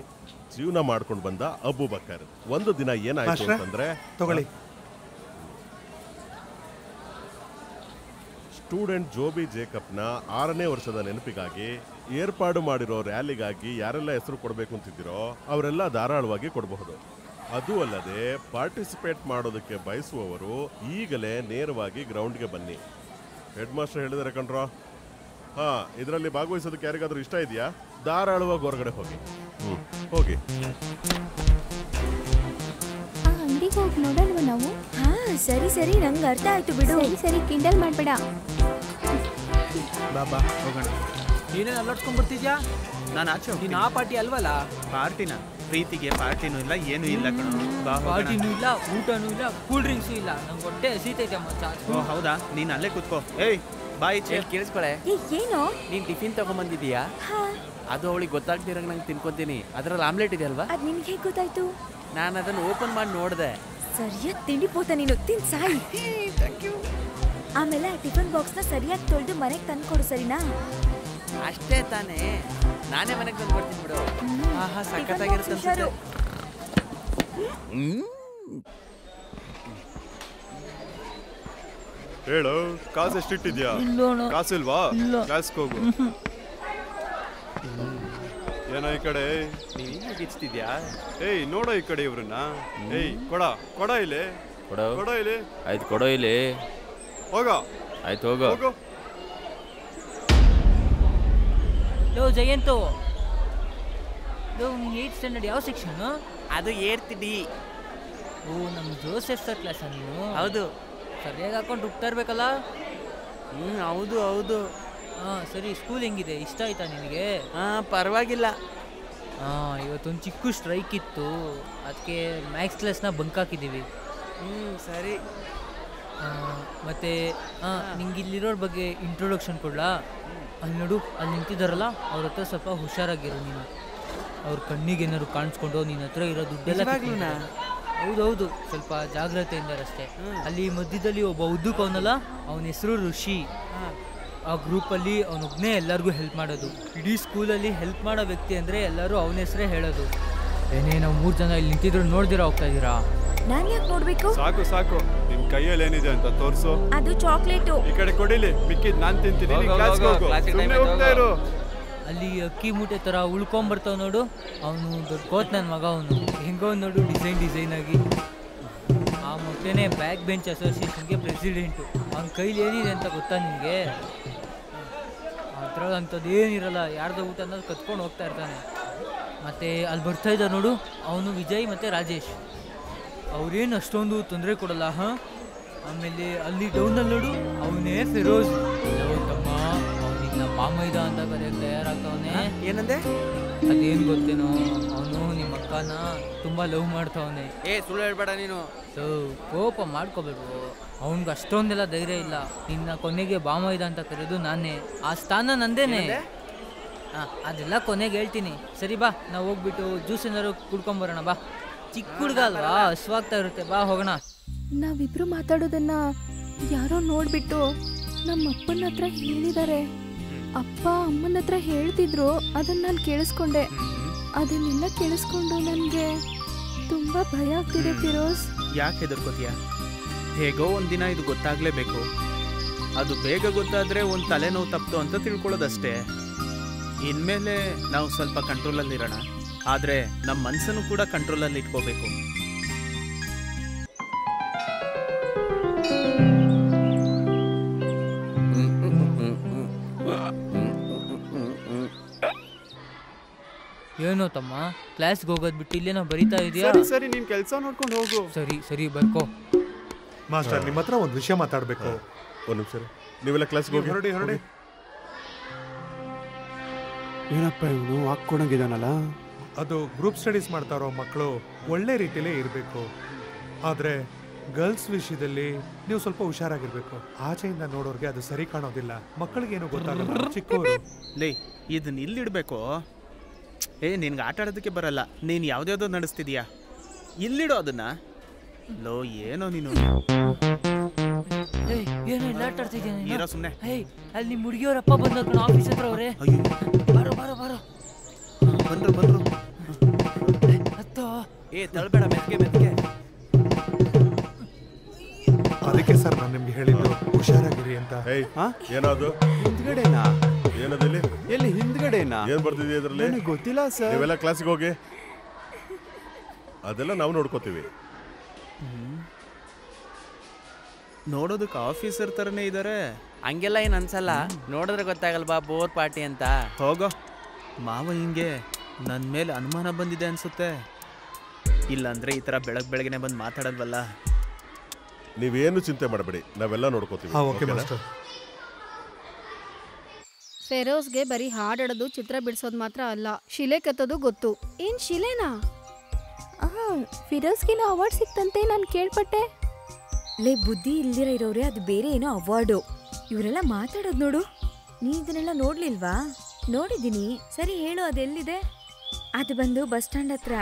ಜೀವನ ಮಾಡ್ಕೊಂಡು ಬಂದ ಅಬುಬಕ್ಕರ್. ಒಂದು ದಿನ ಏನಾಯ್ತು ಅಂತಂದ್ರೆ, ತಗೊಳ್ಳಿ, ಸ್ಟೂಡೆಂಟ್ ಜೋಬಿ ಜೇಕಬ್ನ 6ನೇ ವರ್ಷದ ನೆನಪಿಗಾಗಿ ಏರ್ಪಾಡು ಮಾಡಿರೋ ರ್ಯಾಲಿಗಾಗಿ ಯಾರೆಲ್ಲ ಹೆಸರು ಕೊಡಬೇಕು ಅಂತಿದ್ದೀರೋ ಅವರೆಲ್ಲ ಧಾರಾಳವಾಗಿ ಕೊಡಬಹುದು. ಅದು ಅಲ್ಲದೆ ಪಾರ್ಟಿಸಿಪೇಟ್ ಮಾಡೋದಕ್ಕೆ ಬಯಸುವವರು ಈಗಲೇ ನೇರವಾಗಿ ಗ್ರೌಂಡ್ಗೆ ಬನ್ನಿ. ಹೆಡ್ ಮಾಸ್ಟರ್ ಹೇಳಿದಾರೆ ಕಣ್ರೋ. ಇದರಲ್ಲಿ ಭಾಗವಹಿಸೋದಕ್ಕೆ ಯಾರಿಗಾದ್ರೂ ಇಷ್ಟ ಇದೆಯಾ? ಧಾರಾಳವಾಗಿ ಹೊರಗಡೆ ಹೋಗಿ. ಹೋಗಿ. ಅಂಗಡಿ ಹೋಗಿ ನೋಡಲ್ವ ನಾವು? ಹಾ ಸರಿ ಸರಿ, ನಂಗೆ ಅರ್ಥ ಆಯ್ತು ಬಿಡು. ಸರಿ ಸರಿ, ಕಿಂಡಲ್ ಮಾಡ್ಬೇಡ. ಬಾಬಾ ಹೋಗೋಣ. ಏನೇನು ಅಲ್ಲಾಡ್ಸ್ಕೊಂಡ್ ಬರ್ತಿದ್ಯಾ? ನಾನು ಆಚೆ ಹೋಗ್ತೀನಿ. ನೀನು ಆ ಪಾರ್ಟಿ ಅಲ್ವಲ್ಲ? ಪಾರ್ಟಿನ? ಪ್ರೀತಿಗೆ ಪಾರ್ಟಿನೂ ಇಲ್ಲ ಏನೂ ಇಲ್ಲ ಕಣ. ಬಾ ಹೋಗೋಣ. ಪಾರ್ಟಿನೂ ಇಲ್ಲ, ಊಟನೂ ಇಲ್ಲ, ಕೂಲ್ ಡ್ರಿಂಕ್ಸು ಇಲ್ಲ. ನಂಗೆ ಹೊಟ್ಟೆ ಹಸಿತೈತೆ ಮಚ್ಚ. ಓ ಹೌದಾ, ನೀನು ಅಲ್ಲೇ ಕೂತ್ಕೋ. ಏಯ್ ಬಾಯಿ ಕೇಳಿಸ್ಕೊಳೆ. ಏನು ನೀನ್ ಟಿಫಿನ್ ತಗೊಂಬಂದಿದೀಯಾ? ಅದು ಅವಳಿಗೆ ಗೊತ್ತಾಗ್ತಿರಂಗ್ ನಂಗೆ ತಿನ್ಕೊಂತೀನಿ. ಅದ್ರಲ್ಲಿ ಆಮ್ಲೆಟ್ ಇದೆ ಅಲ್ವಾ? ಅದ್ ನಿನ್ಗೆ ಹೇಗೆ ಗೊತ್ತಾಯ್ತು? ನಾನು ಅದನ್ನು ಓಪನ್ ಮಾಡಿ ನೋಡಿದೆ. ಸರಿಯಾಗಿ ತಿಂಡಿ ಪೋತ ನೀನು, ತಿನ್ ಸಾಯಿ. ಆಮೇಲೆ ಆ ಟಿಫನ್ ಬಾಕ್ಸ್ನ ಸರಿಯಾಗಿ ತೊಳೆದು ಮನೆಗೆ ತಂದ್ಕೊಡು, ಸರಿನಾ? ಅಷ್ಟೇ ತಾನೇ, ನಾನೇ ಮನೆಗೆ ತಂದು ಕೊಡ್ತೀನಿ ಬಿಡು. ಆಹಾ ಸಖತ್ತಾಗಿರುತ್ತೆ. ಹೇಳು, ಕಾಸು ಎಷ್ಟಿಟ್ಟಿದ್ಯಾ? ಕಾಸಿಲ್ವಾ? ಕ್ಲಾಸ್ಗೆ ಹೋಗು. ಏನೋ ಈ ಕಡೆ ಗಿಚ್ತಿದ್ಯಾ? ಏಯ್ ನೋಡೋ ಈ ಕಡೆ ಇವ್ರನ್ನ. ಏಯ್ ಕೊಡ ಇಲ್ಲಿ. ಕೊಡೋ ಇಲ್ಲಿ. ಆಯ್ತು ಕೊಡೋ ಇಲ್ಲಿ. ಹೋಗ. ಆಯ್ತು ಹೋಗೋ. ಲೋ ಜಯಂತು, ಲೋ ನೀನು 8th ಸ್ಟ್ಯಾಂಡರ್ಡ್ ಯಾವ ಸೆಕ್ಷನ್? ಅದು 8th D. ಓ, ನಮ್ಮ ಜೋಸೆಫ್ ಸರ್ ಕ್ಲಾಸ ನೀನು? ಹೌದು. ಸರಿಯಾಗಿ ಹಾಕೊಂಡು ರುಬ್ತಾ ಇರ್ಬೇಕಲ್ಲ? ಹೌದು ಹೌದು. ಹಾಂ ಸರಿ, ಸ್ಕೂಲ್ ಹೆಂಗಿದೆ? ಇಷ್ಟ ಆಯ್ತಾ ನಿನಗೆ? ಪರವಾಗಿಲ್ಲ. ಇವತ್ತೊಂದು ಚಿಕ್ಕ ಸ್ಟ್ರೈಕ್ ಇತ್ತು, ಅದಕ್ಕೆ ಮ್ಯಾಥ್ಸ್ ಕ್ಲಾಸ್ನ ಬಂಕ್ ಹಾಕಿದ್ದೀವಿ. ಸರಿ. ಮತ್ತು ನಿಂಗೆ ಇಲ್ಲಿರೋರ ಬಗ್ಗೆ ಇಂಟ್ರೊಡಕ್ಷನ್ ಕೊಡ್ಲಾ? ಅಲ್ಲಿ ನೋಡು, ಅಲ್ಲಿ ನಿಂತಿದ್ದಾರಲ್ಲ, ಅವ್ರ ಹತ್ರ ಸ್ವಲ್ಪ ಹುಷಾರಾಗಿರು ನೀನು. ಅವ್ರ ಕಣ್ಣಿಗೆ ಏನಾದ್ರು ಕಾಣಿಸ್ಕೊಂಡು ನಿನ್ನ ಹತ್ರ ಇರೋ ದುಡ್ಡೆಲ್ಲ. ಹೌದೌದು, ಸ್ವಲ್ಪ ಜಾಗ್ರತೆಯಿಂದ ಅಷ್ಟೇ. ಅಲ್ಲಿ ಮಧ್ಯದಲ್ಲಿ ಒಬ್ಬ ಉದ್ದಕ್ಕವನಲ್ಲ, ಅವನ ಹೆಸರು ಋಷಿ. ಆ ಗ್ರೂಪಲ್ಲಿ ಅವನೊಬ್ಬನೇ ಎಲ್ಲರಿಗೂ ಹೆಲ್ಪ್ ಮಾಡೋದು. ಇಡೀ ಸ್ಕೂಲಲ್ಲಿ ಹೆಲ್ಪ್ ಮಾಡೋ ವ್ಯಕ್ತಿ ಅಂದರೆ ಎಲ್ಲರೂ ಅವನ ಹೆಸರೇ ಹೇಳೋದು. ಏನೇ, ನಾವು 3 ಜನ ಇಲ್ಲಿ ನಿಂತಿದ್ರು ನೋಡ್ದಿರಾ ಹೋಗ್ತಾ ಇದ್ದೀರಾ? ನಾನು ಯಾಕೆ ನೋಡ್ಬೇಕು? ಸಾಕು, ನಿನ್ ಕೈಯಲ್ಲಿ ಏನಿದೆ ಅಂತ ತೋರ್ಸು. ಅದು ಚಾಕ್ಲೇಟು. ಈ ಕಡೆ ಕೊಡಿಲಿ, ಮಿಕ್ಕಿದ್ ನಾನ್ ತಿಂತೀನಿ. ಹೋಗ್ತಾ ಇರು. ಅಲ್ಲಿ ಅಕ್ಕಿ ಮೂಟೆ ಥರ ಉಳ್ಕೊಂಬರ್ತಾವ ನೋಡು, ಅವನು ದೊಡ್ಡ ಕೋತ್ ನನ್ನ ಮಗ. ಅವನು ಹೆಂಗೋ ನೋಡು, ಡಿಸೈನ್ ಆಗಿ. ಆ ಮೊಟ್ಟೆನೇ ಬ್ಯಾಕ್ ಬೆಂಚ್ ಅಸೋಸಿಯೇಷನ್ಗೆ ಪ್ರೆಸಿಡೆಂಟು. ಅವ್ನ ಕೈಲಿ ಏನಿದೆ ಅಂತ ಗೊತ್ತಾ ನಿನಗೆ? ಅದ್ರಲ್ಲಿ ಅಂಥದ್ದು ಏನಿರಲ್ಲ, ಯಾರ್ದೋ ಊಟ ಅನ್ನೋದು ಕತ್ಕೊಂಡು ಹೋಗ್ತಾ ಇರ್ತಾನೆ. ಮತ್ತು ಅಲ್ಲಿ ಬರ್ತಾ ಇದ್ದ ನೋಡು, ಅವನು ವಿಜಯ್ ಮತ್ತು ರಾಜೇಶ್. ಅವ್ರೇನು ಅಷ್ಟೊಂದು ತೊಂದರೆ ಕೊಡಲ್ಲ. ಆಮೇಲೆ ಅಲ್ಲಿ ಡೌನಲ್ಲಿ ನೋಡು, ಅವನೇ ಫಿರೋಜ್. ತಮ್ಮ, ಅವನಿಗೆ ನಮ್ಮ ಮಾಮೈದ ಅಂತ ಕರೆಯೋಕೆ ತಯಾರಾಗ್ತವನೆ. ಏನಂದೆ? ಅದೇನು ಗೊತ್ತೇನೋ, ಅವನು ನಿಮ್ಮ ಅಕ್ಕನ ತುಂಬ ಲವ್ ಮಾಡ್ತಾವನೆ. ಸುಳ್ಳು ಹೇಳ್ಬೇಡ ನೀನು. ಕೋಪ ಮಾಡ್ಕೋಬೇಕು. ಅವನಿಗೆ ಅಷ್ಟೊಂದೆಲ್ಲ ಧೈರ್ಯ ಇಲ್ಲ. ನಿನ್ನ ಕೊನೆಗೆ ಬಾಮೈದ ಅಂತ ಕರೆಯೋದು ನಾನೇ. ಆ ಸ್ಥಾನ ನಂದೇನೆ. ಅದೆಲ್ಲ ಕೊನೆಗೆ ಹೇಳ್ತೀನಿ. ಸರಿ ಬಾ, ನಾವು ಹೋಗ್ಬಿಟ್ಟು ಜ್ಯೂಸ್ ಏನಾದ್ರು ಕುಡ್ಕೊಂಬರೋಣ. ಬಾ, ಚಿಕ್ಕ ಹುಡುಗ ಅಲ್ವಾ, ಹಸುವಾಗ್ತಾ ಇರುತ್ತೆ. ಬಾ ಹೋಗೋಣ. ನಾವಿಬ್ರು ಮಾತಾಡೋದನ್ನ ಯಾರೋ ನೋಡ್ಬಿಟ್ಟು ನಮ್ಮ ಅಪ್ಪನ ಹತ್ರ ಹೇಳಿದ್ದಾರೆ. ಅಪ್ಪ ಅಮ್ಮನ ಹತ್ರ ಹೇಳ್ತಿದ್ರು, ಅದನ್ನ ನಾನು ಕೇಳಿಸ್ಕೊಂಡೆ. ಅದನ್ನೆಲ್ಲ ಕೇಳಿಸ್ಕೊಂಡು ನನಗೆ ತುಂಬಾ ಭಯ ಆಗ್ತಿದೆ ಫಿರೋಜ್. ಯಾಕೆ ಹೆದರ್ಕೋತೀಯ? ಹೇಗೋ ಒಂದಿನ ಇದು ಗೊತ್ತಾಗ್ಲೇಬೇಕು. ಅದು ಬೇಗ ಗೊತ್ತಾದ್ರೆ ಒಂದು ತಲೆನೋವು ತಪ್ಪಿತು ಅಂತ ತಿಳ್ಕೊಳ್ಳೋದಷ್ಟೇ. ಇನ್ಮೇಲೆ ನಾವು ಸ್ವಲ್ಪ ಕಂಟ್ರೋಲಲ್ಲಿರೋಣ, ಆದರೆ ನಮ್ಮ ಮನಸ್ಸನ್ನು ಕೂಡ ಕಂಟ್ರೋಲಲ್ಲಿ ಇಟ್ಕೋಬೇಕು. ಏನೋ ತಮ್ಮ, ಕ್ಲಾಸ್ಗೆ ಹೋಗೋದು ಬಿಟ್ಟು ಇಲ್ಲೇನೋ ಬರೀತಾ ಇದೆಯಾ? ಸರಿ, ನೀನ್ ಕೆಲಸ ನೋಡ್ಕೊಂಡು ಹೋಗು. ಸರಿ ಬರ್ಕೋ. ಮಾಸ್ಟರ್, ನಿಮ್ಮ ಹತ್ರ ಒಂದು ವಿಷಯ ಮಾತಾಡಬೇಕು. ಒಂದು ನಿಮಿಷ, ನೀವೆಲ್ಲ ಕ್ಲಾಸ್ಗೆ ಹೋಗಿ. ಹೊರಡಿ. ಏನಪ್ಪ ಇವನು ಹಾಕ್ಕೊಡಂಗಿದಾನಲ್ಲ? ಅದು ಗ್ರೂಪ್ ಸ್ಟಡೀಸ್ ಮಾಡ್ತಾರೋ ಮಕ್ಕಳು ಒಳ್ಳೆ ರೀತಿಲೇ ಇರಬೇಕು. ಆದರೆ ಗರ್ಲ್ಸ್ ವಿಷಯದಲ್ಲಿ ನೀವು ಸ್ವಲ್ಪ ಹುಷಾರಾಗಿರ್ಬೇಕು. ಆಚೆಯಿಂದ ನೋಡೋರ್ಗೆ ಅದು ಸರಿ ಕಾಣೋದಿಲ್ಲ. ಮಕ್ಕಳಿಗೇನು ಗೊತ್ತಾಗಲ್ಲ, ಚಿಕ್ಕವರು. ಲೇ, ಇದನ್ನ ಇಲ್ಲಿಡ್ಬೇಕು. ನಿನ್ಗೆ ಆಟ ಆಡೋದಕ್ಕೆ ಬರಲ್ಲ, ನೀನು ಯಾವ್ದ್ಯಾವ್ದೋ ನಡೆಸ್ತಿದ್ಯಾ? ಇಲ್ಲಿಡೋ ಅದನ್ನ. ಲೋ, ಏನೋ ನೀನು ಏನೋ ಸುಮ್ಮನೆ. ಅಲ್ಲಿ ನಿಮ್ಮ ಹುಡುಗಿಯವರಪ್ಪ ಬಂದ್ರು ಆಫೀಸ್ ಹತ್ರ. ಅವರೇ ಬಾರೋ. ಬಂದ್ರು. ಹತ್ತೋ. ತಳ್ಬೇಡ, ಮೆತ್ಗೆ. ಅದಕ್ಕೆ ಸರ್ ನಾನು ನಿಮ್ಗೆ ಹೇಳಿದ್ದು ಹುಷಾರಾಗಿರಿ ಅಂತ. ಏನದು? ಹಿಂದ್ಗಡೆನಾ? ಏನದಲ್ಲಿ? ಎಲ್ಲಿ ಹಿಂದ್ಗಡೆನಾ? ಏನ್ ಬರ್ತಿದ್ಯಾ ಇದರಲ್ಲಿ? ನನಗೆ ಗೊತ್ತಿಲ್ಲ ಸರ್. ನೀವೆಲ್ಲ ಕ್ಲಾಸಿಗೆ ಹೋಗಿ, ಅದೆಲ್ಲ ನಾವು ನೋಡ್ಕೋತೀವಿ. ನೋಡೋದಕ್ಕೆ ಆಫೀಸರ್ ಥರನೇ ಇದ್ದಾರೆ. ಹಂಗೆಲ್ಲ ಏನು ಅನ್ಸಲ್ಲ, ನೋಡಿದ್ರೆ ಗೊತ್ತಾಗಲ್ವಾ ಬೋರ್ ಪಾರ್ಟಿ ಅಂತ. ಹೋಗೋ ಮಾವ, ಹಿಂಗೆ ನನ್ನ ಮೇಲೆ ಅನುಮಾನ ಬಂದಿದೆ ಅನ್ಸುತ್ತೆ. ಇಲ್ಲಾಂದ್ರೆ ಈ ಥರ ಬೆಳಗ್ಗೆನೆ ಬಂದು ಮಾತಾಡಲ್ವಲ್ಲ. ನೀವೇನು ಚಿಂತೆ ಮಾಡಬೇಡಿ, ನಾವೆಲ್ಲ ನೋಡ್ಕೋತೀವಿ. ಫೆರೋಸ್ಗೆ ಬರೀ ಹಾಡಾಡೋದು ಚಿತ್ರ ಬಿಡಿಸೋದು ಮಾತ್ರ ಅಲ್ಲ, ಶಿಲೆ ಕೆತ್ತೋದು ಗೊತ್ತು. ಏನ್ ಶಿಲೆನಾ? ಫಿರೋಸ್ಗಿನ ಅವಾರ್ಡ್ ಸಿಕ್ತಂತೆ ನಾನು ಕೇಳ್ಪಟ್ಟೆ. ಲೇ ಬುದ್ಧಿ ಇಲ್ದಿರ ಇರೋರೆ, ಅದು ಬೇರೆ ಏನೋ ಅವಾರ್ಡು. ಇವರೆಲ್ಲ ಮಾತಾಡೋದು ನೋಡು. ನೀ ಇದನ್ನೆಲ್ಲ ನೋಡ್ಲಿಲ್ವಾ? ನೋಡಿದ್ದೀನಿ. ಸರಿ ಹೇಳು, ಅದೆಲ್ಲಿದೆ? ಅದು ಬಂದು ಬಸ್ ಸ್ಟ್ಯಾಂಡ್ ಹತ್ರ.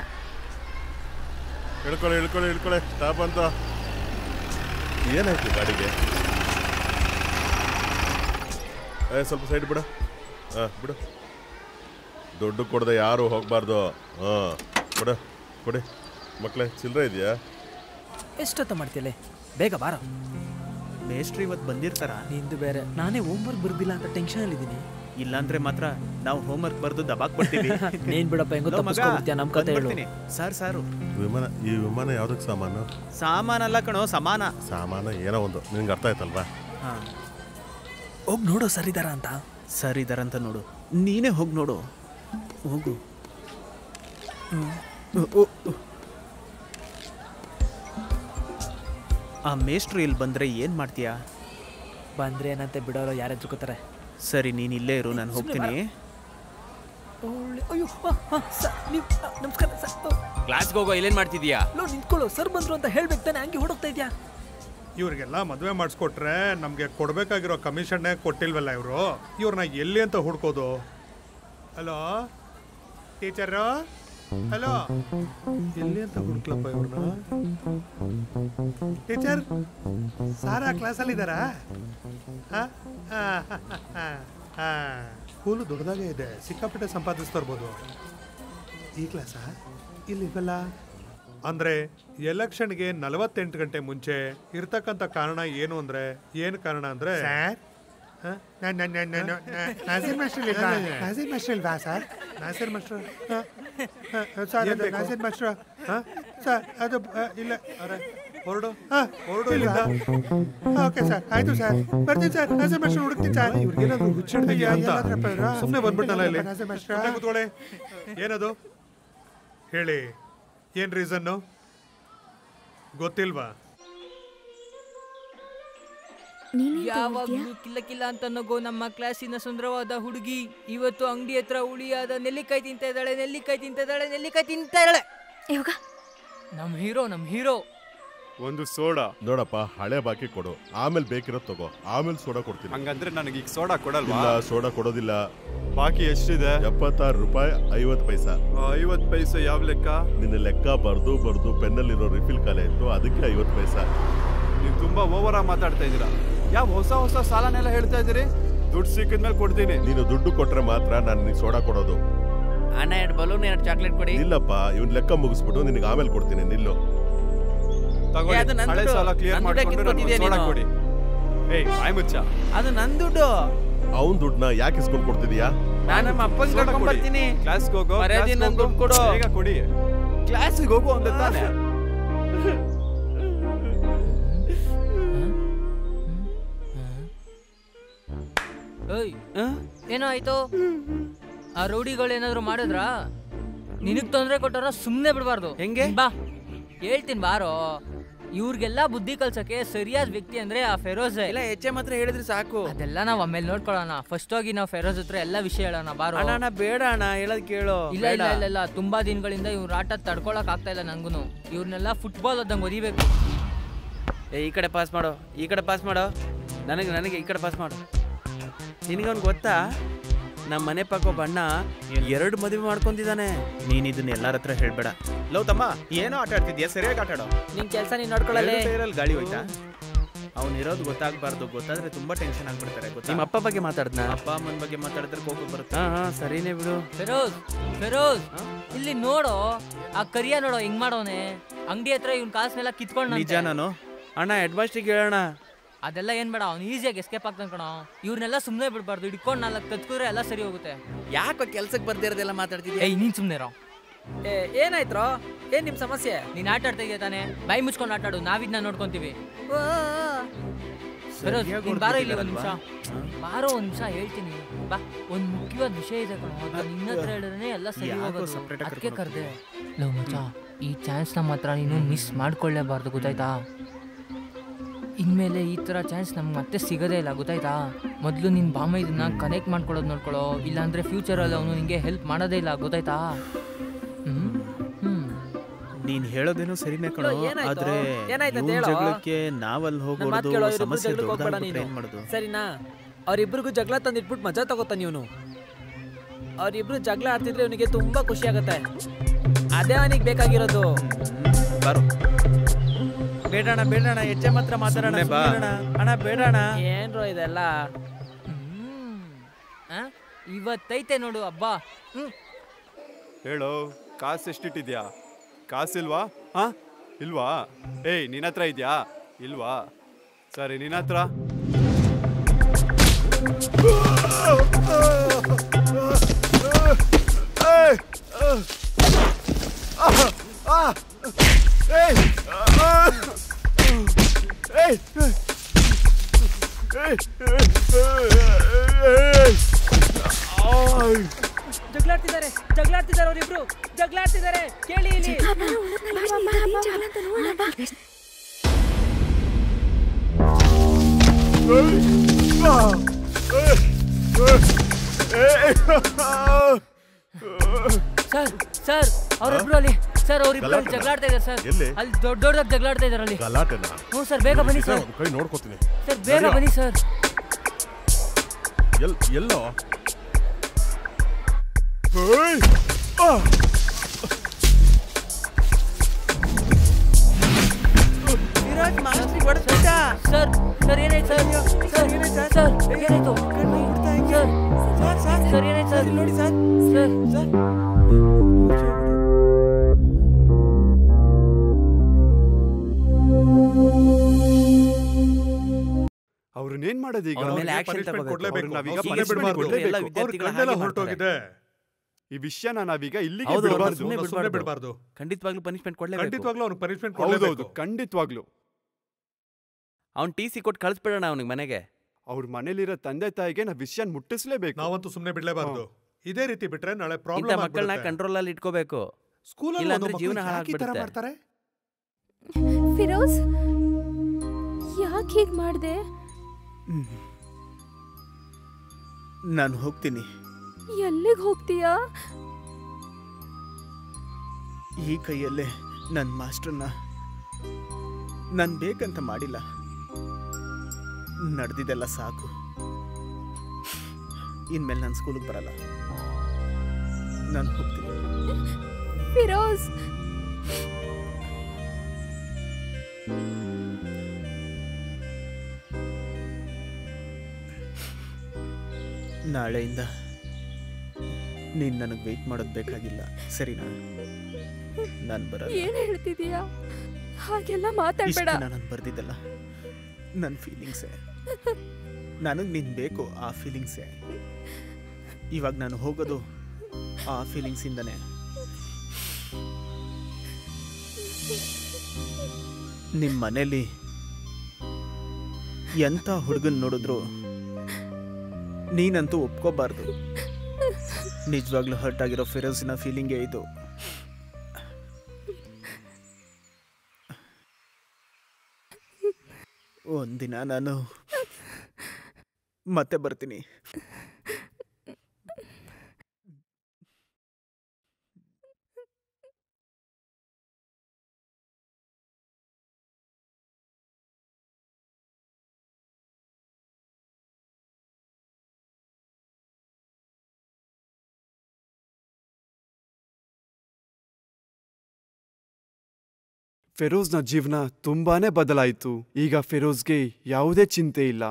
ಇಳ್ಕೊಳ್ಳಿ ಸ್ಟಾಪ್ ಅಂತ. ಏನಾಯ್ತು ಗಾಡಿಗೆ? ಸ್ವಲ್ಪ ಸೈಡ್ ಬಿಡು. ಬಿಡು. ದುಡ್ಡು ಕೊಡದೆ ಯಾರು ಹೋಗ್ಬಾರ್ದು. ಕೊಡಿ ಮಕ್ಕಳೇ, ಚಿಲ್ಲರೆ ಇದೆಯಾ? ಎಷ್ಟೊತ್ತ ಮಾಡ್ತೀಯಲ್ಲ, ಬೇಗ ಬಾರ. ಮೇಸ್ಟ್ರಿ ಇವತ್ತು ಬಂದಿರ್ತಾರ? ನಿಂದು ಬೇರೆ. ನಾನೇ ಹೋಮ್ವರ್ಕ್ ಬರ್ದಿಲ್ಲ ಅಂತ ಟೆನ್ಷನ್ ಅಲ್ಲಿದ್ದೀನಿ. ಇಲ್ಲಾಂದ್ರೆ ಮಾತ್ರ ನಾವು ಹೋಮ್ವರ್ಕ್ ಬರ್ದು ದಬಾಕ್ ಬರ್ತೀವಿ. ನೀನ್ ಬಿಡಪ್ಪ, ಹೆಂಗೋ ತಪ್ಪಿಸ್ಕೊಬಿಡ್ತೀಯ. ನಮ್ ಕತೆ ಹೇಳು. ಸಾರು ಈ ವಿಮಾನ ಯಾವ್ದಕ್ಕೆ ಸಾಮಾನು? ಸಾಮಾನಲ್ಲ ಕಣೋ, ಸಾಮಾನ ಏನೋ ಒಂದು. ನಿನ್ಗೆ ಅರ್ಥ ಆಯ್ತಲ್ವಾ? ಹೋಗಿ ನೋಡು ಸರಿದಾರ ಅಂತ ನೋಡು. ನೀನೇ ಹೋಗಿ ನೋಡು. ಹೋಗು. ಆ ಮೇಸ್ಟ್ರು ಇಲ್ಲಿ ಬಂದ್ರೆ ಏನ್ ಮಾಡ್ತೀಯಾ? ಬಂದ್ರೆ ಏನಂತೆ ಬಿಡೋರು, ಯಾರು ಎದ್ರುಕೋತಾರೆ. ಸರಿ, ನೀನ್ ಇಲ್ಲೇ ಇರು, ನಾನು ಹೋಗ್ತೀನಿ. ನಮಸ್ಕಾರ ಸರ್. ಕ್ಲಾಸ್ಗೆ ಹೋಗೋ, ಇಲ್ಲೇನ್ ಮಾಡ್ತಿದ್ಯಾ? ನಿಂತ್ಕೊಳ್ಳೋ, ಸರ್ ಬಂದ್ರು ಅಂತ ಹೇಳ್ಬೇಕು ತಾನೆ, ಹಂಗೆ ಹುಡುಕ್ತಾ ಇದ್ಯಾ? ಇವ್ರಿಗೆಲ್ಲ ಮದುವೆ ಮಾಡಿಸ್ಕೊಟ್ರೆ ನಮಗೆ ಕೊಡ್ಬೇಕಾಗಿರೋ ಕಮಿಷನ್ನೇ ಕೊಟ್ಟಿಲ್ವಲ್ಲ ಇವರು. ಇವ್ರನ್ನ ಎಲ್ಲಿ ಅಂತ ಹುಡ್ಕೋದು? ಹಲೋ ಟೀಚರು, ಹಲೋ, ಎಲ್ಲಿ ಅಂತ ಹುಡ್ಕ್ಲಪ್ಪ ಇವ್ರನ್ನ? ಟೀಚರ್, ಸಾರಾ ಕ್ಲಾಸಲ್ಲಿ ಇದ್ದಾರಾ? ಸ್ಕೂಲು ದೊಡ್ಡದಾಗೇ ಇದೆ, ಸಿಕ್ಕಾಪಟ್ಟೆ ಸಂಪಾದಿಸ್ತಾ ಇರ್ಬೋದು. ಈ ಕ್ಲಾಸಾ? ಇಲ್ಲಿವಲ್ಲ. ಅಂದ್ರೆ ಎಲೆಕ್ಷನ್ಗೆ 48 ಗಂಟೆ ಮುಂಚೆ ಇರ್ತಕ್ಕಂಥ ಕಾರಣ ಏನು ಅಂದ್ರೆ, ಏನು ಕಾರಣ ಅಂದ್ರೆ ನಾಸಿರ್ ಮಾಸ್ಟರ್ ಇಲ್ವಾ sir? Nasir master Nasir master sir, ಅದು ಇಲ್ಲ. ಹೊರಡು ಇಲ್ಲಿಂದ. ಓಕೆ ಸರ್, ಆಯ್ತು ಸರ್, ಬರ್ತೀನಿ ಸರ್. ನಾಸಿರ್ ಮಾಸ್ಟರ್ ಹುಡುಕ್ತೀನಿ ಸರ್. ಇವ್ರಿಗೇನಾದ್ರು ಹುಚ್ಚಿಡ್ತೀಯ ಅಂತ ಸುಮ್ಮನೆ ಬಂದ್ಬಿಟ್ಟಲ್ಲ ಇಲ್ಲಿ. ನಾಸಿರ್ ಮಾಸ್ಟರ್ ಕೂತ್ಕೊಳ್ಳಿ. ಏನದು ಹೇಳಿ, ಏನ್ ರೀಸನ್ನು ಗೊತ್ತಿಲ್ವಾ? ಯಾವಾಗ್ಲೂ ಕಿಲ್ಲ ಅಂತ ನಗೋ ನಮ್ಮ ಕ್ಲಾಸಿನ ಸುಂದರವಾದ ಹುಡುಗಿ ಇವತ್ತು ಅಂಗಡಿ ಹತ್ರ ಉಳಿಯಾದ ನೆಲ್ಲಿಕಾಯಿ ತಿಂತಾ ಇದ್ದಾಳೆ. ಇವಾಗ ನಮ್ ಹೀರೋ ಒಂದು ಸೋಡಾ. ನೋಡಪ್ಪ, ಹಳೆ ಬಾಕಿ ಕೊಡು, ಆಮೇಲೆ ಬೇಕಿರೋದು ತಗೋ, ಆಮೇಲೆ ಸೋಡಾ ಕೊಡ್ತೀನಿ. ಹಂಗಂದ್ರೆ ನನಗೆ ಈಗ ಸೋಡಾ ಕೊಡಲ್ವಾ? ಸೋಡಾ ಕೊಡೋದಿಲ್ಲ. ಬಾಕಿ ಎಷ್ಟಿದೆ? 76 ರೂಪಾಯಿ 50 ಪೈಸಾ. 50 ಪೈಸೆ ಯಾವ ಲೆಕ್ಕ? ನಿನ್ನ ಲೆಕ್ಕ ಬರ್ದು ಪೆನ್ನಲ್ಲಿರೋ ರಿಫಿಲ್ ಕಾಲ ಇತ್ತು, ಅದಕ್ಕೆ 50 ಪೈಸಾ. ನೀವು ತುಂಬಾ ಓವರ್ ಆಗಿ ಮಾತಾಡ್ತಾ ಇದ್ದೀರಾ. ಯಾವ ಹೊಸ ಸಾಲನೆಲ್ಲ ಹೇಳ್ತಾ ಇದ್ದೀರಿ? ದುಡ್ಡು ಸಿಕ್ಕಿದ್ಮೇಲೆ ಕೊಡ್ತೀನಿ. ನೀನು ದುಡ್ಡು ಕೊಟ್ರೆ ಮಾತ್ರ ನಾನು ನಿನಗೆ ಸೋಡಾ ಕೊಡೋದು. ಅಣ್ಣ, 2 ಬಲೂನ್ 2 ಚಾಕ್ಲೇಟ್ ಕೊಡಿ. ಇಲ್ಲಪ್ಪ, ಇವನ್ ಲೆಕ್ಕ ಮುಗಿಸ್ಬಿಟ್ಟು ನಿನಗೆ ಆಮೇಲೆ ಕೊಡ್ತೀನಿ. ನಿಲ್ಲು. ಹಳೆ ಸಾಲ ಕ್ಲಿಯರ್ ಮಾಡ್ಕೊಂಡು ಸೋಡಾ ಕೊಡಿ. ಏಯ್ ಬಾಯ್ ಮುಚ್ಚ, ಅದು ನನ್ ದುಡ್ಡು. ಅವನ್ ದುಡ್ಡನ್ನ ಯಾಕೆ ಇಸ್ಕೊಂಡು ಕೊಡ್ತಿದೀಯಾ? ನಾನು ನಮ್ಮ ಅಪ್ಪನ ಕರ್ಕೊಂಡ್ ಬರ್ತೀನಿ. ಕ್ಲಾಸ್ಗೆ ಹೋಗೋ, ನನ್ ದುಡ್ಡು ಕೊಡು. ಬೇಗ ಕೊಡಿ. ಕ್ಲಾಸಿಗೆ ಹೋಗು ಅಂತ ತಾನೆ. ಏನೋ ಆಯ್ತು? ಆ ರೌಡಿಗಳು ಏನಾದ್ರು ಮಾಡಿದ್ರಾ? ನಿನಗ್ ತೊಂದ್ರೆ ಕೊಟ್ಟಾರ ಸುಮ್ನೆ ಬಿಡಬಾರ್ದು. ಹೆಂಗೆ? ಬಾ ಹೇಳ್ತೀನಿ ಬಾರೋ. ಇವ್ರಿಗೆಲ್ಲ ಬುದ್ಧಿ ಕಲ್ಸಕ್ಕೆ ಸರಿಯಾದ ವ್ಯಕ್ತಿ ಅಂದ್ರೆ ಆ ಫೆರೋಜ್. ಇಲ್ಲ, ಹೆಚ್ಚೆ ಮಾತ್ರ ಹೇಳಿದ್ರೆ ಸಾಕು. ಅದೆಲ್ಲ ನಾವ್ ಆಮೇಲೆ ನೋಡ್ಕೊಳ್ಳೋಣ. ಫಸ್ಟ್ ಹೋಗಿ ನಾವು ಫೆರೋಜ್ ಹತ್ರ ಎಲ್ಲ ವಿಷಯ ಹೇಳೋಣ ಬಾರೋ. ಅಣ್ಣ ಬೇಡ ಅಣ್ಣ, ಹೇಳೋದ್ ಕೇಳು. ಇಲ್ಲ, ತುಂಬಾ ದಿನಗಳಿಂದ ಇವ್ರ ಆಟ ತಡ್ಕೊಳಕ್ ಆಗ್ತಾ ಇಲ್ಲ ನಂಗೂನು. ಇವ್ರನ್ನೆಲ್ಲ ಫುಟ್ಬಾಲ್ ಓದಂಗ್ ಓದಿಬೇಕು. ಈ ಕಡೆ ಪಾಸ್ ಮಾಡೋ, ಈ ಕಡೆ ಪಾಸ್ ಮಾಡೋ. ನನಗೆ ಈ ಕಡೆ ಪಾಸ್ ಮಾಡು. ನಿನಗವ್ನು ಗೊತ್ತಾ, ನಮ್ಮ ಮನೆ ಪಕ್ಕ ಒಬ್ಬ ಅಣ್ಣ 2 ಮದುವೆ ಮಾಡ್ಕೊಂಡಿದ್ದಾನೆ. ನೀನ್ ಇದನ್ನ ಎಲ್ಲಾರ ಹತ್ರ ಹೇಳ್ಬೇಡ. ಲವ್ ತಮ್ಮ, ಏನೋ ಆಟ ಆಡ್ತಿದ್ಯಾ? ಸರಿಯಾಗಿ ಆಟ ಆಡೋ. ನಿನ್ ಕೆಲಸ ನೀನ್ ನೋಡ್ಕೊಳ್ಳಲ್ಲ. ಗಾಳಿ ಹೋಯ್ತಾ? ಅವ್ನಿರೋದು ಗೊತ್ತಾಗಬಾರ್ದು. ಗೊತ್ತಾದ್ರೆ ತುಂಬಾ ಟೆನ್ಷನ್ ಆಗ್ಬಿಡ್ತಾರೆ. ನಿಮ್ಮ ಅಪ್ಪ ಬಗ್ಗೆ ಮಾತಾಡ್ದ? ಅಪ್ಪ ಅಮ್ಮನ ಬಗ್ಗೆ ಮಾತಾಡಿದ್ರೆ ಕೋಪ ಬರುತ್ತೆ. ಸರಿನೇ ಬಿಡು. ಫೆರೋಜ್ ಇಲ್ಲಿ ನೋಡೋ, ಆ ಕರಿಯ ನೋಡೋ ಹಿಂಗ್ ಮಾಡೋನೆ. ಅಂಗಡಿ ಹತ್ರ ಇವ್ನ ಕಾಸನ್ನೆಲ್ಲ ಕಿತ್ಕೊಂಡು. ನಿಜ? ನಾನು ಅಣ್ಣ ಹೆಡ್ ಮಾಸ್ಟ್ರಿಗೆ ಹೇಳೋಣ. ಅದೆಲ್ಲ ಏನ್ ಬೇಡ, ಅವ್ನು ಈಸಿಯಾಗಿ ಎಸ್ಕೇಪ್ ಆಗ್ತಾನೆ ಕಣೋ. ಇವ್ರನ್ನೆಲ್ಲ ಸುಮ್ಮನೆ ಬಿಡ್ಬಾರ್ದು. ಹಿಡ್ಕೊಂಡು 4 ಕತ್ಕುದ್ರೆ ಎಲ್ಲ ಸರಿ ಹೋಗುತ್ತೆ. ಯಾಕೋ ಕೆಲ್ಸಕ್ಕೆ ಬರ್ದಿರೋದೆಲ್ಲ ಮಾತಾಡ್ತಿದ್ಯಾ? ನೀನ್ ಸುಮ್ಮನೆ ಇರೋ. ಏನಾಯ್ತ್ರೋ? ಏನ್ ನಿಮ್ ಸಮಸ್ಯೆ? ನೀನ್ ಆಟ ಆಡ್ತಾ ಇದೆಯಾ ತಾನೆ? ಬಾಯಿ ಮುಚ್ಕೊಂಡು ಆಟ ಆಡು, ನಾವಿದ್ನ ನೋಡ್ಕೊಂತೀವಿ. ಬಾರೋ ಇಲ್ಲಿ ಒಂದ್ ನಿಮಿಷ. ಬಾರೋ ಒಂದ್ ನಿಮಿಷ ಹೇಳ್ತೀನಿ. ಬಾ, ಒಂದ್ ಮುಖ್ಯವಾದ ವಿಷಯ ಇದೆ ಕಣೋ. ನಿನ್ನ ಹತ್ರ ಹೇಳಿದ್ರೆ ಎಲ್ಲ ಸರಿ ಹೋಗೋದು. ಅದಕ್ಕೆ ಕರ್ದೆ. ಲವ್ ಮಚ್ಚ, ಈ ಚಾನ್ಸ್ನ ಮಾತ್ರ ನೀನು ಮಿಸ್ ಮಾಡ್ಕೊಳ್ಳೇಬಾರ್ದು, ಗೊತ್ತಾಯ್ತಾ? ಇನ್ಮೇಲೆ ಈ ಥರ ಚಾನ್ಸ್ ನಮ್ಗೆ ಮತ್ತೆ ಸಿಗೋದೇ ಇಲ್ಲ, ಗೊತ್ತಾಯ್ತಾ? ಮೊದಲು ನಿನ್ನ ಬಾಮ ಇದನ್ನ ಕನೆಕ್ಟ್ ಮಾಡ್ಕೊಳ್ಳೋದು ನೋಡ್ಕೊಳ್ಳೋ, ಇಲ್ಲಾಂದರೆ ಫ್ಯೂಚರಲ್ಲಿ ಅವನು ನಿಮಗೆ ಹೆಲ್ಪ್ ಮಾಡೋದೇ ಇಲ್ಲ, ಗೊತ್ತಾಯ್ತಾ? ನೀನ್ ಹೇಳೋದೇನೋ ಸರಿನೇ ಕಣೋ, ಆದ್ರೆ ಜಗಳಕ್ಕೆ ನಾವಲ್ಲಿ ಹೋಗೋದು ಸಮಸ್ಯೆ ಏನ್ ಮಾಡೋದು? ಸರಿನಾ? ಅವ್ರಿಬ್ರಿಗೂ ಜಗಳ ತಂದಿಟ್ಬಿಟ್ಟು ಮಜಾ ತಗೋತಾನೆ ಇವನು. ಅವ್ರಿಬ್ರು ಜಗಳ ಆಡ್ತಿದ್ರೆ ಇವನಿಗೆ ತುಂಬಾ ಖುಷಿ ಆಗತ್ತೆ. ಅದೇ ಅವನಿಗೆ ಬೇಕಾಗಿರೋದು. ಬರೋ ಬೇಡಣ ಬೇಡಣ, ಹೆಚ್ಚೆ ಮಾತ್ರ ಮಾತಾಡೋಣ ಅಣ್ಣ, ಬೇಡಣ. ಏನ್ರೋ ಇದೆಲ್ಲ? ಇವತ್ತೈತೆ ನೋಡು ಹಬ್ಬ. ಹೇಳೋ, ಕಾಸು ಎಷ್ಟಿಟ್ಟಿದ್ಯಾ? ಕಾಸಿಲ್ವಾ? ಹಾ ಇಲ್ವಾ? ಏಯ್, ನಿನ್ನ ಹತ್ರ ಇದೆಯಾ? ಇಲ್ವಾ? ಸರಿ, ನಿನ್ನ ಹತ್ರ ಜಗಳಾಡ್ತಿದ್ದಾರೆ ಅವರಿಬ್ರು, ಜಗಳಾಡ್ತಿದ್ದಾರೆ. ಕೇಳಿ ಇಲ್ಲಿ. ಸರ್ ಅವರಿಬ್ರು ಅಲ್ಲಿ, ಸರ್ ಅವರಿಬ್ರು ಅಲ್ಲಿ ಜಗಳಾಡ್ತಾ ಇದ್ದಾರೆ ಸರ್. ಅಲ್ಲಿ ದೊಡ್ಡದಾಗಿ ಜಗಳಾಡ್ತಾ ಇದ್ದಾರೆ ಅಲ್ಲಿ. ಹ್ಞೂ ಸರ್, ಬೇಗ ಬನ್ನಿ ಸರ್. ಕೈ ನೋಡ್ಕೋತೀನಿ ಸರ್, ಬೇಗ ಬನ್ನಿ ಸರ್. ಎಲ್ಲೋ ಸರ್ ಸರ್ ಏನಾಯ್ತು ಸರ್? ಸರ್ ಸರ್ ಏನಾಯ್ತು? ಸರ್ ಏನಾಯ್ತು ಸರ್? ನೋಡಿ ಸರ್. ಸರ್ ಅವ್ರನ್ನೇನ್ ಮಾಡೋದೀಗ? ಹೊರಟೋಗಿದೆ. ಈ ವಿಷಯನ ನಾವೀಗ ಇಲ್ಲಿಗೆ ಬಿಡಬಾರ್ದು. ಖಂಡಿತವಾಗ್ಲೂ ಪನಿಷ್ಮೆಂಟ್ ಕೊಡ್ಲೇಬೇಕು. ಖಂಡಿತವಾಗ್ಲೂ ಅವ್ನು ಪನಿಷ್ಮೆಂಟ್ ಹೌದೌದು, ಖಂಡಿತವಾಗ್ಲೂ. ಅವ್ನು ಟಿ.ಸಿ ಕೊಟ್ಟು ಕಳಿಸ್ಬಿಡೋಣ ಅವನಿಗೆ ಮನೆಗೆ. ಅವ್ರ ಮನೇಲಿರೋ ತಂದೆ ತಾಯಿಗೆ ನಾವು ವಿಷಯ ಮುಟ್ಟಿಸ್ಲೇಬೇಕು. ನಾವಂತೂ ಸುಮ್ಮನೆ ಬಿಡ್ಲೇಬಾರ್ದು. ಇದೇ ರೀತಿ ಬಿಟ್ರೆ ನಾಳೆ ಪ್ರಾಬ್ಲಮ್. ಇಂಥ ಮಕ್ಕಳನ್ನ ಕಂಟ್ರೋಲ್ ಅಲ್ಲಿ ಇಟ್ಕೋಬೇಕು. ಸ್ಕೂಲಲ್ಲಿ ಜೀವನ ಹಾಳಾಗ್ಬಿಡುತ್ತೆ. ಫಿರೋಜ್, ಯಾಕೆ ಹೀಗೆ ಮಾಡಿದೆ? ನಾನು ಹೋಗ್ತೀನಿ. ಎಲ್ಲಿಗೆ ಹೋಗ್ತೀಯಾ? ಈ ಕೈಯಲ್ಲೇ ನನ್ನ ಮಾಸ್ಟರ್ನ ನಾನು ಬೇಕಂತ ಮಾಡಿಲ್ಲ. ನಡೆದಿದ್ದೆಲ್ಲ ಸಾಕು. ಇನ್ಮೇಲೆ ನಾನು ಸ್ಕೂಲಿಗೆ ಬರಲ್ಲ. ನಾನು ಹೋಗ್ತೀನಿ. ಫಿರೋಜ್, ನಾಳೆಯಿಂದ ನೀನು ನನಗೆ ವೆಯ್ಟ್ ಮಾಡೋದು ಬೇಕಾಗಿಲ್ಲ, ಸರಿನಾ? ನಾನು ಬರಲ್ಲ. ಏನು ಹೇಳ್ತಿದೀಯಾ? ಹಾಗೆಲ್ಲ ಮಾತಾಡಬೇಡ. ನಾನು ಬರ್ದಿದ್ದಲ್ಲ ನನ್ನ ಫೀಲಿಂಗ್ಸೇ. ನನಗೆ ನೀನು ಬೇಕು, ಆ ಫೀಲಿಂಗ್ಸೇ. ಇವಾಗ ನಾನು ಹೋಗೋದು ಆ ಫೀಲಿಂಗ್ಸಿಂದನೇ. ನಿಮ್ಮ ಮನೇಲಿ ಎಂಥ ಹುಡುಗನ್ ನೋಡಿದ್ರು ನೀನಂತೂ ಒಪ್ಕೋಬಾರ್ದು. ನಿಜವಾಗ್ಲೂ ಹರ್ಟ್ ಆಗಿರೋ ಫಿರೋಜಿನ ಫೀಲಿಂಗೇ ಇದು. ಒಂದಿನ ನಾನು ಮತ್ತೆ ಬರ್ತೀನಿ. ಫಿರೋಜ್ನ ಜೀವನ ತುಂಬಾನೇ ಬದಲಾಯಿತು. ಈಗ ಫಿರೋಜ್ಗೆ ಯಾವುದೇ ಚಿಂತೆ ಇಲ್ಲ.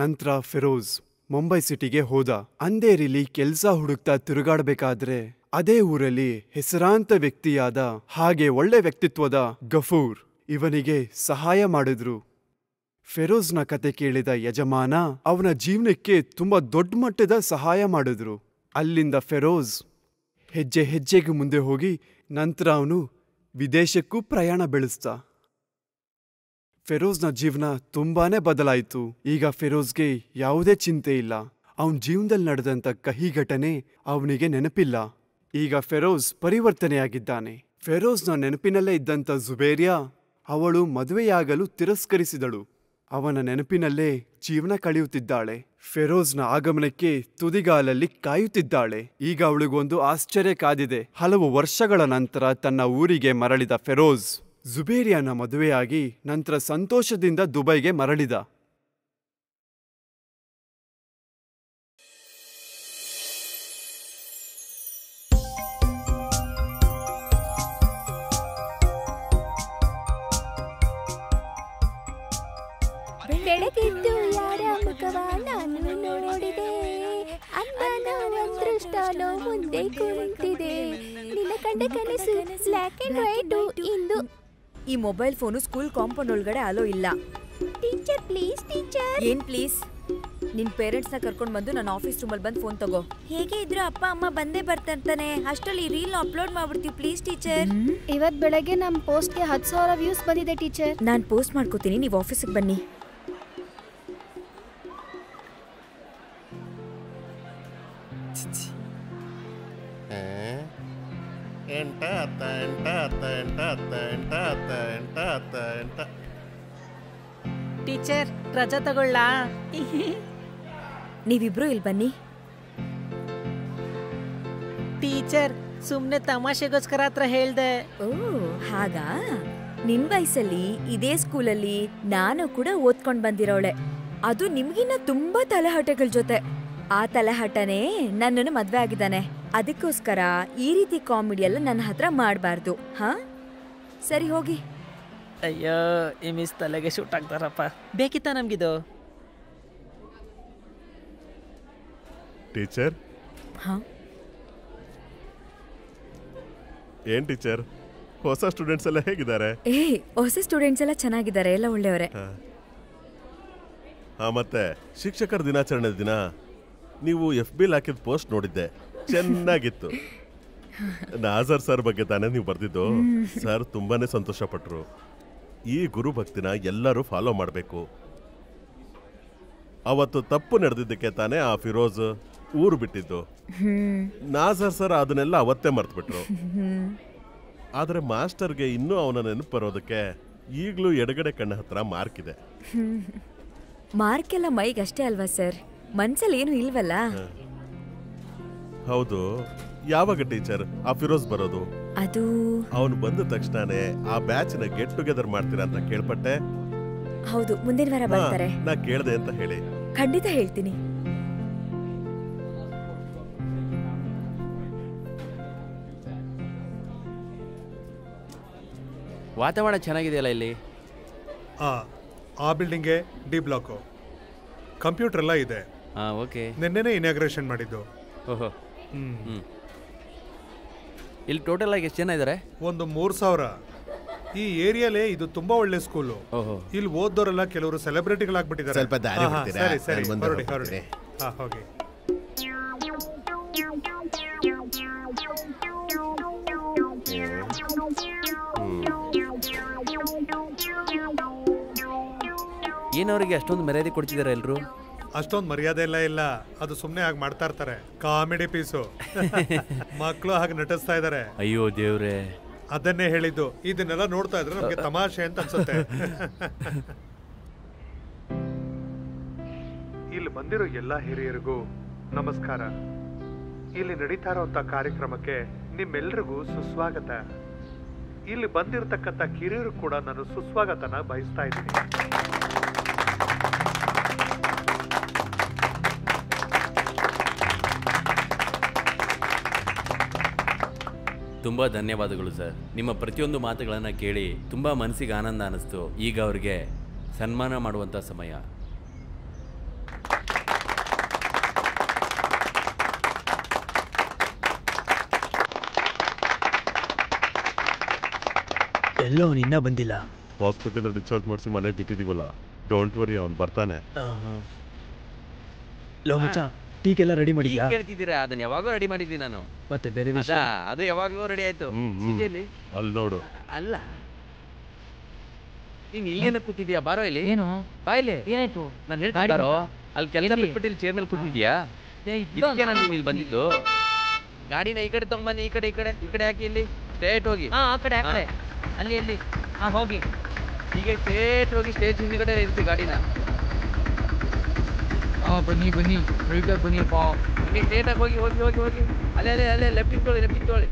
ನಂತರ ಫಿರೋಜ್ ಮುಂಬೈ ಸಿಟಿಗೆ ಹೋದ. ಅಂಧೇರಿಲಿ ಕೆಲ್ಸ ಹುಡುಕ್ತಾ ತಿರುಗಾಡ್ಬೇಕಾದ್ರೆ ಅದೇ ಊರಲ್ಲಿ ಹೆಸರಾಂತ ವ್ಯಕ್ತಿಯಾದ ಹಾಗೆ ಒಳ್ಳೆ ವ್ಯಕ್ತಿತ್ವದ ಗಫೂರ್ ಇವನಿಗೆ ಸಹಾಯ ಮಾಡಿದ್ರು. ಫಿರೋಜ್ನ ಕತೆ ಕೇಳಿದ ಯಜಮಾನ ಅವನ ಜೀವನಕ್ಕೆ ತುಂಬಾ ದೊಡ್ಡ ಮಟ್ಟದ ಸಹಾಯ ಮಾಡಿದ್ರು. ಅಲ್ಲಿಂದ ಫಿರೋಜ್ ಹೆಜ್ಜೆ ಹೆಜ್ಜೆಗೆ ಮುಂದೆ ಹೋಗಿ ನಂತರ ಅವನು ವಿದೇಶಕ್ಕೂ ಪ್ರಯಾಣ ಬೆಳೆಸ್ದ. ಫೆರೋಜ್ನ ಜೀವನ ತುಂಬಾನೇ ಬದಲಾಯಿತು. ಈಗ ಫೆರೋಜ್ಗೆ ಯಾವುದೇ ಚಿಂತೆ ಇಲ್ಲ. ಅವನ ಜೀವನದಲ್ಲಿ ನಡೆದಂತ ಕಹಿ ಘಟನೆ ಅವನಿಗೆ ನೆನಪಿಲ್ಲ. ಈಗ ಫೆರೋಜ್ ಪರಿವರ್ತನೆಯಾಗಿದ್ದಾನೆ. ಫೆರೋಜ್ನ ನೆನಪಿನಲ್ಲೇ ಇದ್ದಂತ ಜುಬೇರಿಯಾ ಅವಳು ಮದುವೆಯಾಗಲು ತಿರಸ್ಕರಿಸಿದಳು. ಅವನ ನೆನಪಿನಲ್ಲೇ ಜೀವನ ಕಳೆಯುತ್ತಿದ್ದಾಳೆ. ಫೆರೋಜ್ನ ಆಗಮನಕ್ಕೆ ತುದಿಗಾಲಲ್ಲಿ ಕಾಯುತ್ತಿದ್ದಾಳೆ. ಈಗ ಅವಳಿಗೊಂದು ಆಶ್ಚರ್ಯ ಕಾದಿದೆ. ಹಲವು ವರ್ಷಗಳ ನಂತರ ತನ್ನ ಊರಿಗೆ ಮರಳಿದ ಫೆರೋಜ್ ಜುಬೇರಿಯಾನ ಮದುವೆಯಾಗಿ ನಂತರ ಸಂತೋಷದಿಂದ ದುಬೈಗೆ ಮರಳಿದ. ಬೆಳಗಿದ್ದು ಯಾರ ಮುಖವ ನಾನು ನೋಡಿದೆ, ಅನ್ನನೋ ಅದೃಷ್ಟನೋ ಮುಂದೆ ಕುಳಿತಿದೆ, ನಿನ್ನ ಕಂಡ ಕನಸು ಬ್ಲ್ಯಾಕ್ ಅಂಡ್ ವೈಟ್ ಇಂದು. ಈ ಮೊಬೈಲ್ ಫೋನು ಸ್ಕೂಲ್ ಕಾಂಪೌಂಡ್ ಒಳಗಡೆ ಅಲೋ ಇಲ್ಲ. Teacher please teacher. ಏನ್ ಪ್ಲೀಸ್? ನಿನ್ ಪೇರೆಂಟ್ಸ್ನ ಕರ್ಕೊಂಡು ಬಂದು ನನ್ನ ಆಫೀಸ್ ರೂಮಲ್ಲಿ ಬಂದು ಫೋನ್ ತಗೋ. ಹೇಗೆ ಇದ್ರು ಅಪ್ಪ ಅಮ್ಮ ಬಂದೇ ಬರ್ತಾನೆ. ಅಷ್ಟರಲ್ಲಿ ರೀಲ್ ಅಪ್ಲೋಡ್ ಮಾಡ್ಬಿಡ್ತೀವಿ ಪ್ಲೀಸ್ ಟೀಚರ್. ಇವತ್ತು ಬೆಳಗ್ಗೆ ನಮ್ಮ ಪೋಸ್ಟ್ಗೆ 10,000 ವ್ಯೂಸ್ ಬಂದಿದೆ ಟೀಚರ್. ನಾನು ಪೋಸ್ಟ್ ಮಾಡ್ಕೋತೀನಿ, ನೀವು ಆಫೀಸಿಗೆ ಬನ್ನಿ. ಟೀಚರ್ ರಜಾ ತಗೊಳ್ಳ. ನೀವಿಬ್ರು ಇಲ್ಲಿ ಬನ್ನಿ. ಟೀಚರ್ ಸುಮ್ನೆ ತಮಾಷೆಗೋಸ್ಕರ ಹತ್ರ ಹೇಳ್ದೆ. ಓ ಹಾಗಾ? ನಿನ್ ವಯಸ್ಸಲ್ಲಿ ಇದೇ ಸ್ಕೂಲಲ್ಲಿ ನಾನು ಕೂಡ ಓದ್ಕೊಂಡ್ ಬಂದಿರೋಳೆ. ಅದು ನಿಮ್ಗಿನ್ನ ತುಂಬಾ ತಲೆಹಟಗಳ ಜೊತೆ. ಆ ತಲೆಹಟನೇ ನನ್ನನ್ನು ಮದ್ವೆ ಆಗಿದ್ದಾನೆ. ಅದಕ್ಕೋಸ್ಕರ ಈ ರೀತಿ ಕಾಮಿಡಿ ಎಲ್ಲ ನನ್ನ ಹತ್ರ ಮಾಡಬಾರ್ದು. ಹಾ ಸರಿ ಹೋಗಿ. ಅಯ್ಯೋ ಈ ಮಿಸ್ ತಲೆಗೆ ಶೂಟ್ ಆಗ್ತಾರಪ್ಪ. ಬೇಕಿತ್ತ ನಮ್ಗಿದು? ಟೀಚರ್. ಹಾ ಏನ್ ಟೀಚರ್, ಹೊಸ ಸ್ಟೂಡೆಂಟ್ಸ್ ಎಲ್ಲ ಹೇಗಿದ್ದಾರೆ? ಹೊಸ ಸ್ಟೂಡೆಂಟ್ಸ್ ಎಲ್ಲ ಚೆನ್ನಾಗಿದ್ದಾರೆ, ಎಲ್ಲ ಒಳ್ಳೆಯವರೇ. ಮತ್ತೆ ಶಿಕ್ಷಕರ ದಿನಾಚರಣೆ ದಿನ ನೀವು FB ಹಾಕಿದ ಪೋಸ್ಟ್ ನೋಡಿದ್ದೆ, ಚೆನ್ನಾಗಿತ್ತು. ನಾಜರ್ ಸರ್ ಬಗ್ಗೆ ತಾನೇ ನೀವು ಬರ್ದಿದ್ದು. ಸರ್ ತುಂಬಾನೇ ಸಂತೋಷ ಪಟ್ರು. ಈ ಗುರುಭಕ್ತಿನ ಎಲ್ಲರೂ ಫಾಲೋ ಮಾಡಬೇಕು. ಅವತ್ತು ತಪ್ಪು ನಡೆದಿದ್ದಕ್ಕೆ ತಾನೇ ಆ ಫಿರೋಜ್ ಊರು ಬಿಟ್ಟಿದ್ದು. ನಾಜರ್ ಸರ್ ಅದನ್ನೆಲ್ಲ ಅವತ್ತೇ ಮರ್ತ್ಬಿಟ್ರು. ಆದ್ರೆ ಮಾಸ್ಟರ್ಗೆ ಇನ್ನೂ ಅವನ ನೆನಪು ಬರೋದಕ್ಕೆ ಈಗಲೂ ಎಡಗಡೆ ಕಣ್ಣ ಹತ್ರ ಮಾರ್ಕ್ ಇದೆ. ಮಾರ್ಕ್ ಎಲ್ಲ ಮೈಗೆ ಅಷ್ಟೇ ಅಲ್ವಾ ಸರ್, ಮನ್ಸಲ್ಲಿ ಏನು ಇಲ್ವಲ್ಲ? ಹೌದು. ಯಾವಾಗ ಟೀಚರ್ ಆ ಫಿರೋಜ್ ಬರೋದು? ಅದು ಅವನು ಬಂದ ತಕ್ಷಣನೇ ಆ ಬ್ಯಾಚ್ ನ ಗೆಟ್ ಟುಗೆದರ್ ಮಾಡ್ತೀರಾ ಅಂತ ಕೇಳ್ಪಟ್ಟೆ. ಹೌದು, ಮುಂದಿನ ವಾರ ಬರ್ತಾರೆ. ನಾ ಕೇಳ್ದೆ ಅಂತ ಹೇಳಿ. ಖಂಡಿತ ಹೇಳ್ತೀನಿ. ವಾತಾವರಣ ಚೆನ್ನಾಗಿದೆಯಲ್ಲ ಇಲ್ಲಿ? ಆ ಬಿಲ್ಡಿಂಗ್ಗೆ ಡಿ ಬ್ಲಾಕು, ಕಂಪ್ಯೂಟರ್ ಎಲ್ಲ ಇದೆ. ಓಕೆ. ನಿನ್ನೆನೇ ಇನಾಗ್ರೇಷನ್ ಮಾಡಿದ್ದು. ಓಹೋ. ಇಲ್ಲಿ ಟೋಟಲ್ ಆಗಿ ಎಷ್ಟು ಜನ ಇದ್ದಾರೆ? ಒಂದು 3,000. ಈ ಏರಿಯಾಲೇ ಇದು ತುಂಬಾ ಒಳ್ಳೆ ಸ್ಕೂಲು. ಇಲ್ಲಿ ಓದೋರೆಲ್ಲ ಕೆಲವರು ಸೆಲೆಬ್ರಿಟಿಗಳಾಗ್ಬಿಟ್ಟಿದ್ದಾರೆ. ಸ್ವಲ್ಪ ದಾರಿ ಬಿಡ್ತೀರಾ? ಸರಿ ಸರಿ, ಮುಂದೆ ಹೊರಡಿ ಹೋಗ್ತೀನಿ. ಹೋಗಿ. ಏನವರಿಗೆ ಅಷ್ಟೊಂದು ಮರ್ಯಾದೆ ಕೊಡ್ತಿದ್ದಾರೆ ಎಲ್ರು? ಅಷ್ಟೊಂದು ಮರ್ಯಾದೆ ಎಲ್ಲ ಇಲ್ಲ, ಅದು ಸುಮ್ಮನೆ ಹಾಗೆ ಮಾಡ್ತಾ ಇರ್ತಾರೆ. Comedy piece. ಮಕ್ಕಳು ಹಾಗೆ ನಟಿಸ್ತಾ ಇದ್ದಾರೆ. ಅಯ್ಯೋ ದೇವ್ರೆ, ಅದನ್ನೇ ಹೇಳಿದ್ದು. ಇದನ್ನೆಲ್ಲ ನೋಡ್ತಾ ಇದ್ರೆ ನಮ್ಗೆ ತಮಾಷೆ ಅಂತ ಅನ್ಸುತ್ತೆ. ಇಲ್ಲಿ ಬಂದಿರೋ ಎಲ್ಲ ಹಿರಿಯರಿಗೂ ನಮಸ್ಕಾರ. ಇಲ್ಲಿ ನಡೀತಾ ಇರೋಂಥ ಕಾರ್ಯಕ್ರಮಕ್ಕೆ ನಿಮ್ಮೆಲ್ರಿಗೂ ಸುಸ್ವಾಗತ. ಇಲ್ಲಿ ಬಂದಿರತಕ್ಕಂಥ ಕಿರಿಯರು ಕೂಡ ನಾನು ಸುಸ್ವಾಗತನ ಬಯಸ್ತಾ ಇದ್ದೀನಿ. ತುಂಬ ಧನ್ಯವಾದಗಳು ಸರ್. ನಿಮ್ಮ ಪ್ರತಿಯೊಂದು ಮಾತುಗಳನ್ನು ಕೇಳಿ ತುಂಬ ಮನಸ್ಸಿಗೆ ಆನಂದ ಅನ್ನಿಸ್ತು. ಈಗ ಅವರಿಗೆ ಸನ್ಮಾನ ಮಾಡುವಂಥ ಸಮಯ. ಎಲ್ಲೋ ನಿನ್ನ ಬಂದಿಲ್ಲ. ಹಾಸ್ಪಿಟಲ್ ಡಿಸ್ಚಾರ್ಜ್ ಮಾಡಿಸಿ ಮನೆಗೆ ಬಿಟ್ಟಿದ್ದೀವಲ್ಲ, ಡೋಂಟ್ ವರಿ, ಅವ್ನು ಬರ್ತಾನೆ. ಲೋ ಮಚ್ಚ, ಟೀಕೆಲ್ಲ ರೆಡಿ ಮಾಡಿದ್ಯಾ? ಕೇಳ್ತಿದ್ದೀರಾ? ಅದನ್ನ ಯಾವಾಗಲೂ ರೆಡಿ ಮಾಡಿದ್ದೀನಿ ನಾನು. ಮತ್ತೆ ಬೇರೆ ವಿಷಯ? ಅದು ಯಾವಾಗಲೂ ರೆಡಿ ಆಯ್ತು. ಅಲ್ಲಿ ನೋಡು. ಅಲ್ಲ, ನೀನ್ ಇಲ್ಲೇನ ಕೂತಿದ್ಯಾ? ಬಾರೋ ಇಲ್ಲಿ. ಏನು ಬಾಯ್ಲೆ. ಏನಾಯ್ತು? ನಾನು ಹೇಳ್ತಾರೋ ಅಲ್ಲಿ ಕೆಲಸ ಬಿಟ್ಬಿಟ್ಟು ಇಲ್ಲಿ ಚೇರ್ ಮೇಲೆ ಕೂತಿದ್ಯಾ? ಇದಕ್ಕೆ ನಾನು ಇಲ್ಲಿ ಬಂದಿದ್ದು. ಗಾಡಿನ ಈ ಕಡೆ ತಗೊಂಬನ್ನಿ. ಈ ಕಡೆ ಹಾಕಿ. ಇಲ್ಲಿ ಸ್ಟ್ರೇಟ್ ಹೋಗಿ. ಆ ಕಡೆ ಅಲ್ಲಿ ಎಲ್ಲಿ ಹೋಗಿ. ಈಗ ಸ್ಟ್ರೇಟ್ ಹೋಗಿ ಸ್ಟೇಜ್ ಈ ಕಡೆ ಇರ್ತೀವಿ ಗಾಡಿನ. ಬನ್ನಿ ಬನ್ನಿಪ್ಪ. ಇಲ್ಲಿ ಸ್ಟ್ರೇಟಾಗಿ ಹೋಗಿ. ಅಲ್ಲೇ ಲೆಫ್ಟ್ ಇಟ್ಕೊಳ್ಳಿ.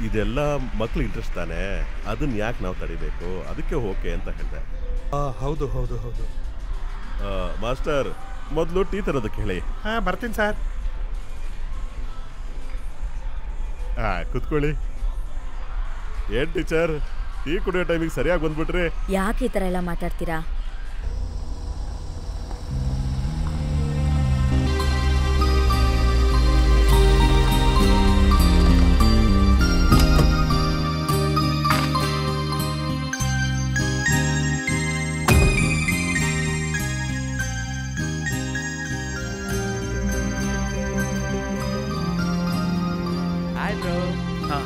ಇದೆಲ್ಲ ಮಕ್ಳು ಇಂಟ್ರೆಸ್ಟ್ ತಾನೆ, ಅದನ್ನ ಯಾಕೆ ನಾವು ತಡಿಬೇಕು? ಅದಕ್ಕೆ ಓಕೆ ಅಂತ ಹೇಳಿದೆ. ಹೌದು ಮಾಸ್ಟರ್, ಮೊದಲು ಟೀ ತರೋದಕ್ಕೆ ಹೇಳಿ. ಬರ್ತೀನಿ ಸರ್. ಕುತ್ಕೊಳ್ಳಿ. ಏನ್ ಟೀಚರ್, ಟೀ ಕುಡಿಯೋ ಟೈಮಿಗೆ ಸರಿಯಾಗಿ ಬಂದ್ಬಿಟ್ರಿ. ಯಾಕೆ ಈ ಥರ ಎಲ್ಲ ಮಾತಾಡ್ತೀರಾ?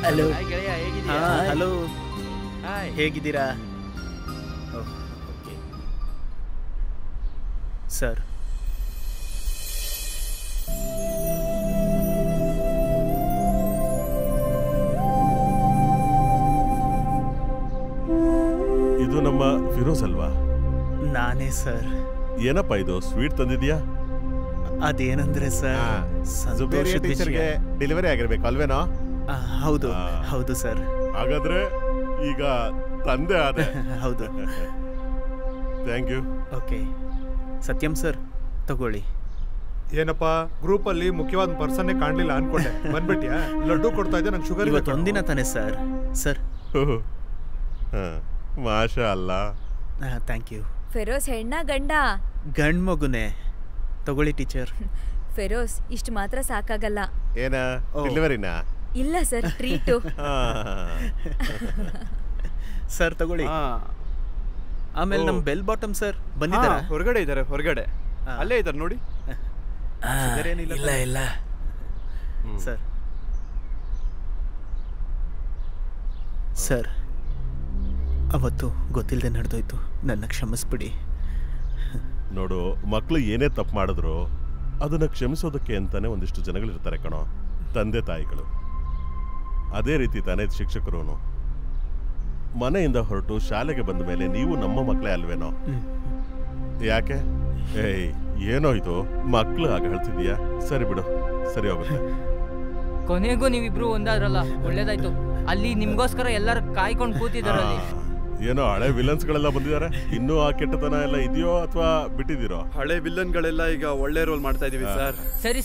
ಹಲೋ. ಗೆಳೆಯ, ಹೇಗಿದ್ದೀಯಾ? Hello, hi. ಹೇಗಿದ್ದೀರಾ? ಸರ್, ಇದು ನಮ್ಮ ಫಿರೋಜ್ ಅಲ್ವಾ? ನಾನೇ ಸರ್. ಏನಪ್ಪ ಇದು ಸ್ವೀಟ್ ತಂದಿದ್ಯಾ? ಅದೇನಂದ್ರೆ ಸರ್, ಟೀಚರ್ಗೆ ಡೆಲಿವರಿ ಆಗಿರ್ಬೇಕು ಅಲ್ವೇನೋ? ಹೌದು ಸರ್. ಹಾಗಾದ್ರೆ ಈಗ ತಂದೆ ಆದೆ. ಹೌದು. Thank you. Okay. Satyam sir, ತಗೊಳ್ಳಿ. ಏನಪ್ಪ, ಗ್ರೂಪ್ ಅಲ್ಲಿ ಮುಖ್ಯವಾದ ಪರ್ಸನ್ನೇ ಕಾಣ್ಲಿಲ್ಲ ಅನ್ಕೊಂಡೆ. ಬಂದ್ಬಿಟ್ಯಾ? ಲಡ್ಡು ಕೊಡ್ತಾ ಇದ್ದೆ, ನಂಗೆ ಶುಗರ್. ಇವತ್ತು ಒಂದಿನ ತಾನೆ ಸರ್. ಮಾಷಾ ಅಲ್ಲ. Thank you. ಫೆರೋಸ್ ಹೆಣ್ಣ ಗಂಡ? ಗಂಡ್ ಮಗುನೇ. ತಗೊಳ್ಳಿ ಟೀಚರ್. ಫೆರೋಸ್, ಇಷ್ಟು ಮಾತ್ರ ಸಾಕಾಗಲ್ಲ. ಏನ ಡೆಲಿವರಿನಾ? ಇಲ್ಲ ಸರ್, ಟ್ರೀಟು. ಸರ್ ತಗೊಳ್ಳಿ. ಆಮೇಲೆ ನಮ್ಮ ಬೆಲ್ ಬಾಟಮ್ ಸರ್ ಬಂದಿದ್ದಾರೆ. ಹೊರಗಡೆ ಇದ್ದಾರೆ. ಅಲ್ಲೇ ಇದ್ದಾರೆ ನೋಡಿ. ಇಲ್ಲ ಸರ್. ಸರ್, ಅವತ್ತು ಗೊತ್ತಿಲ್ಲದೆ ನಡೆದೋಯ್ತು, ನನ್ನ ಕ್ಷಮಿಸ್ಬಿಡಿ. ನೋಡು, ಮಕ್ಕಳು ಏನೇ ತಪ್ಪು ಮಾಡಿದ್ರು ಅದನ್ನ ಕ್ಷಮಿಸೋದಕ್ಕೆ ಅಂತಾನೆ ಒಂದಿಷ್ಟು ಜನಗಳಿರ್ತಾರೆ ಕಣೋ, ತಂದೆ ತಾಯಿಗಳು. ಅದೇ ರೀತಿ ತಾನೇ ಶಿಕ್ಷಕರು. ಮನೆಯಿಂದ ಹೊರಟು ಶಾಲೆಗೆ ಬಂದ ಮೇಲೆ ನೀವು ನಮ್ಮ ಮಕ್ಕಳೇ ಅಲ್ವೇನೋ? ಯಾಕೆ? ಏನೋ ಇದು ಮಕ್ಕಳು ಆಗ ಹೇಳ್ತಿದ್ಯಾ? ಸರಿ ಬಿಡು, ಸರಿ ಹೋಗುತ್ತೆ. ಕೊನೆಗೂ ನೀವಿಬ್ರು ಒಂದಾದ್ರಲ್ಲ, ಒಳ್ಳೇದಾಯ್ತು. ಅಲ್ಲಿ ನಿಮ್ಗೋಸ್ಕರ ಎಲ್ಲರೂ ಕಾಯ್ಕೊಂಡು ಕೂತಿದಾರಲ್ಲಿ. ಏನೋ ಹಳೆ ವಿಲನ್ಸ್ಗಳೆಲ್ಲ ಬಂದಿದ್ದಾರೆ. ಇನ್ನೂ ಆ ಕೆಟ್ಟತನ ಎಲ್ಲ ಇದೆಯೋ ಅಥವಾ ಬಿಟ್ಟಿದ್ದೀರೋ? ಹಳೆ ವಿಲನ್ಗಳೆಲ್ಲ ಈಗ ಒಳ್ಳೆ ರೋಲ್ ಮಾಡ್ತಾ ಇದೀವಿ ಸರ್.